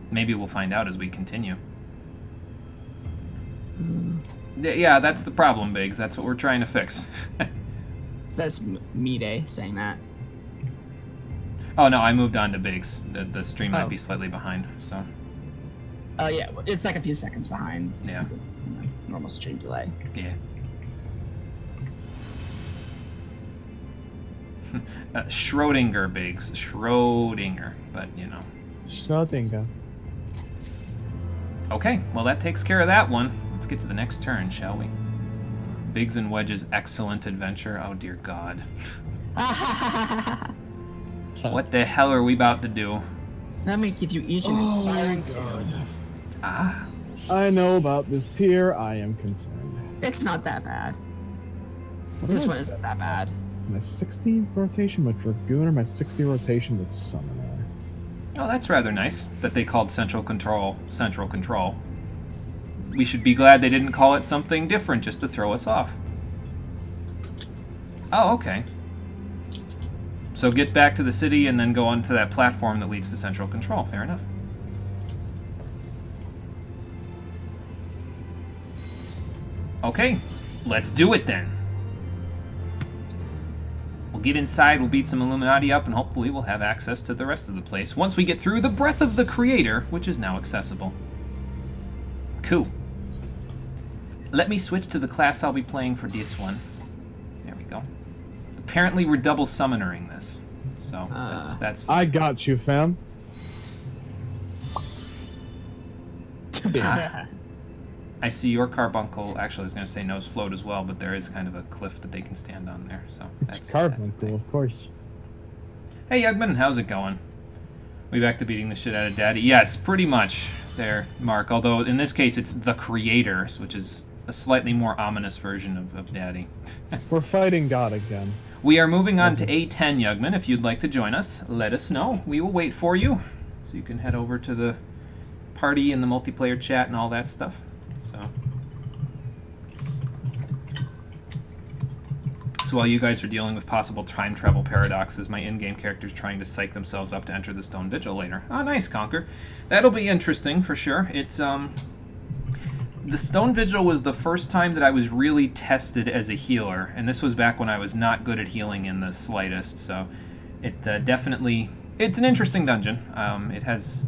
Maybe we'll find out as we continue. Yeah, that's the problem, Biggs. That's what we're trying to fix. That's me day saying that. Oh, no, I moved on to Biggs. The stream might be slightly behind, so... Oh, yeah, it's like a few seconds behind. Just Yeah. 'cause of, normal stream delay. Yeah. Schrodinger, Biggs. Schrodinger. But, you know. Schrodinger. Okay, well, that takes care of that one. Let's get to the next turn, shall we? Biggs and Wedge's excellent adventure. Oh, dear God. What the hell are we about to do? Let me give you each an inspiring tune. Ah. I know about this tier. I am concerned. It's not that bad. What This am I- one isn't that bad. My 60 rotation with Dragoon or my 60 rotation with Summoner? Oh, that's rather nice that they called Central Control Central Control. We should be glad they didn't call it something different just to throw us off. Oh, okay. So get back to the city and then go onto that platform that leads to Central Control. Fair enough. Okay, let's do it then. We'll get inside, we'll beat some Illuminati up, and hopefully we'll have access to the rest of the place once we get through the Breath of the Creator, which is now accessible. Cool. Let me switch to the class I'll be playing for this one. There we go. Apparently we're double summonering this, so that's I got you, fam. I see your carbuncle. Actually, I was going to say nose float as well, but there is kind of a cliff that they can stand on there. So It's Carbuncle, of course. Hey, Yugman, how's it going? We back to beating the shit out of Daddy? Yes, pretty much there, Mark. Although in this case, it's the Creators, which is a slightly more ominous version of Daddy. We're fighting God again. We are moving on to A10, Yugman. If you'd like to join us, let us know. We will wait for you, so you can head over to the party and the multiplayer chat and all that stuff. So while you guys are dealing with possible time travel paradoxes, my in-game character's trying to psych themselves up to enter the Stone Vigil later. Oh, nice, Conquer. That'll be interesting for sure. It's the Stone Vigil was the first time that I was really tested as a healer, and this was back when I was not good at healing in the slightest. So it definitely it's an interesting dungeon. It has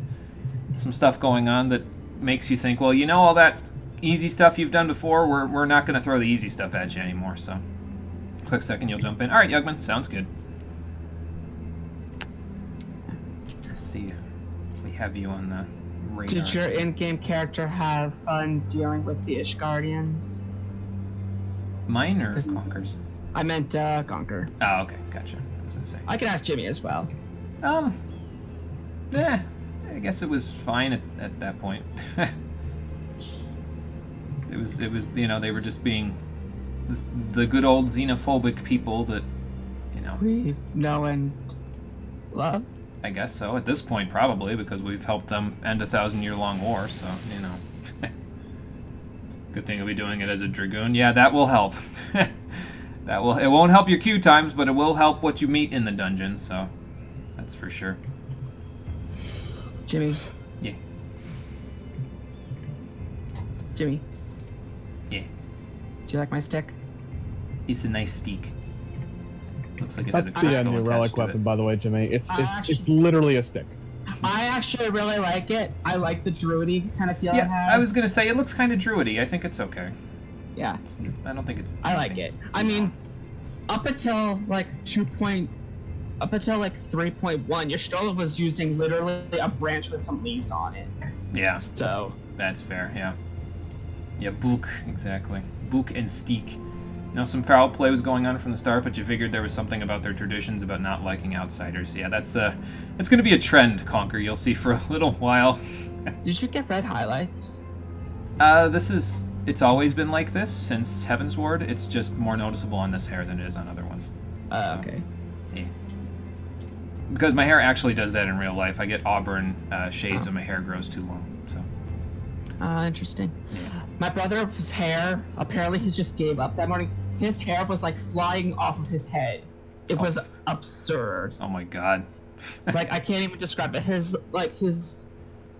some stuff going on that makes you think, well, you know, all that easy stuff you've done before, we're not going to throw the easy stuff at you anymore. So quick second, you'll jump in. All right, Yugman, sounds good. Let's see. We have you on the radar. Did your in-game character have fun dealing with the Ishgardians? Mine or Conker's? I meant Conquer. Oh, okay, gotcha. I was gonna say. I can ask Jimmy as well. I guess it was fine at that point. It was you know, they were just being the good old xenophobic people that, you know. We know and love. I guess so. At this point, probably, because we've helped them end a 1,000-year-long war, so, you know. Good thing we'll be doing it as a Dragoon. Yeah, that will help. It won't help your queue times, but it will help what you meet in the dungeon, so that's for sure. Jimmy. Yeah. Jimmy. Yeah. Do you like my stick? It's a nice stick. Looks like it That's has a the crystal new attached relic to weapon, it. by the way, Jimmy. It's Actually- literally a stick. I actually really like it. I like the druidy kind of feel it Yeah, has. I was gonna say it looks kind of druidy. I think it's okay. Yeah, I don't think it's. I like it. I mean, up until like 3.1, your stroller was using literally a branch with some leaves on it. Yeah, So that's fair. Yeah. Yeah, Book, exactly. Book and Steek. You know, some foul play was going on from the start, but you figured there was something about their traditions about not liking outsiders. Yeah, that's it's going to be a trend, Conquer. You'll see for a little while. did you get red highlights? It's always been like this since Heaven's Ward. It's just more noticeable on this hair than it is on other ones. Okay. Yeah. Because my hair actually does that in real life. I get auburn shades when my hair grows too long. So. Interesting. Yeah. My brother, his hair, apparently he just gave up that morning. His hair was like flying off of his head. It was absurd. Oh my God. Like I can't even describe it. His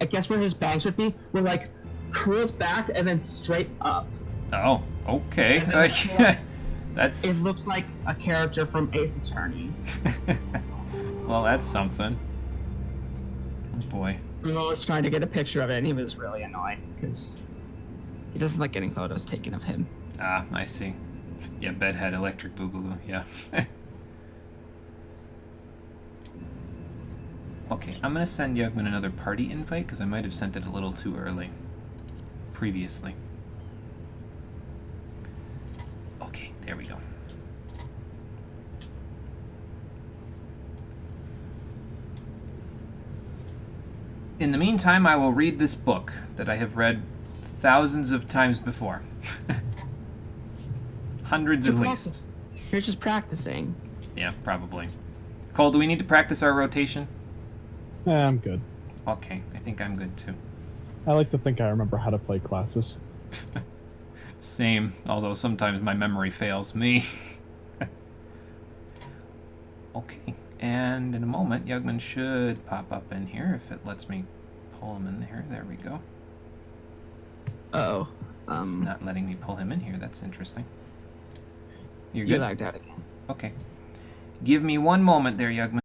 I guess where his bangs would be were like curled back and then straight up. Oh, okay. And then That's it looks like a character from Ace Attorney. well, that's something. Oh boy. I was trying to get a picture of it, and he was really annoyed because he doesn't like getting photos taken of him. Ah, I see. Yeah, bedhead, electric boogaloo. Yeah. Okay, I'm gonna send Yugman another party invite because I might have sent it a little too early previously. Okay, there we go. In the meantime, I will read this book that I have read thousands of times before. Hundreds at least. You're just practicing. Yeah, probably. Cole, do we need to practice our rotation? I'm good. Okay, I think I'm good too. I like to think I remember how to play classes. Same, although sometimes my memory fails me. Okay, and in a moment, Yugman should pop up in here if it lets me pull him in here. There we go. Uh-oh. It's not letting me pull him in here. That's interesting. You're You good? lagged out again. Okay. Give me one moment there, Yugman.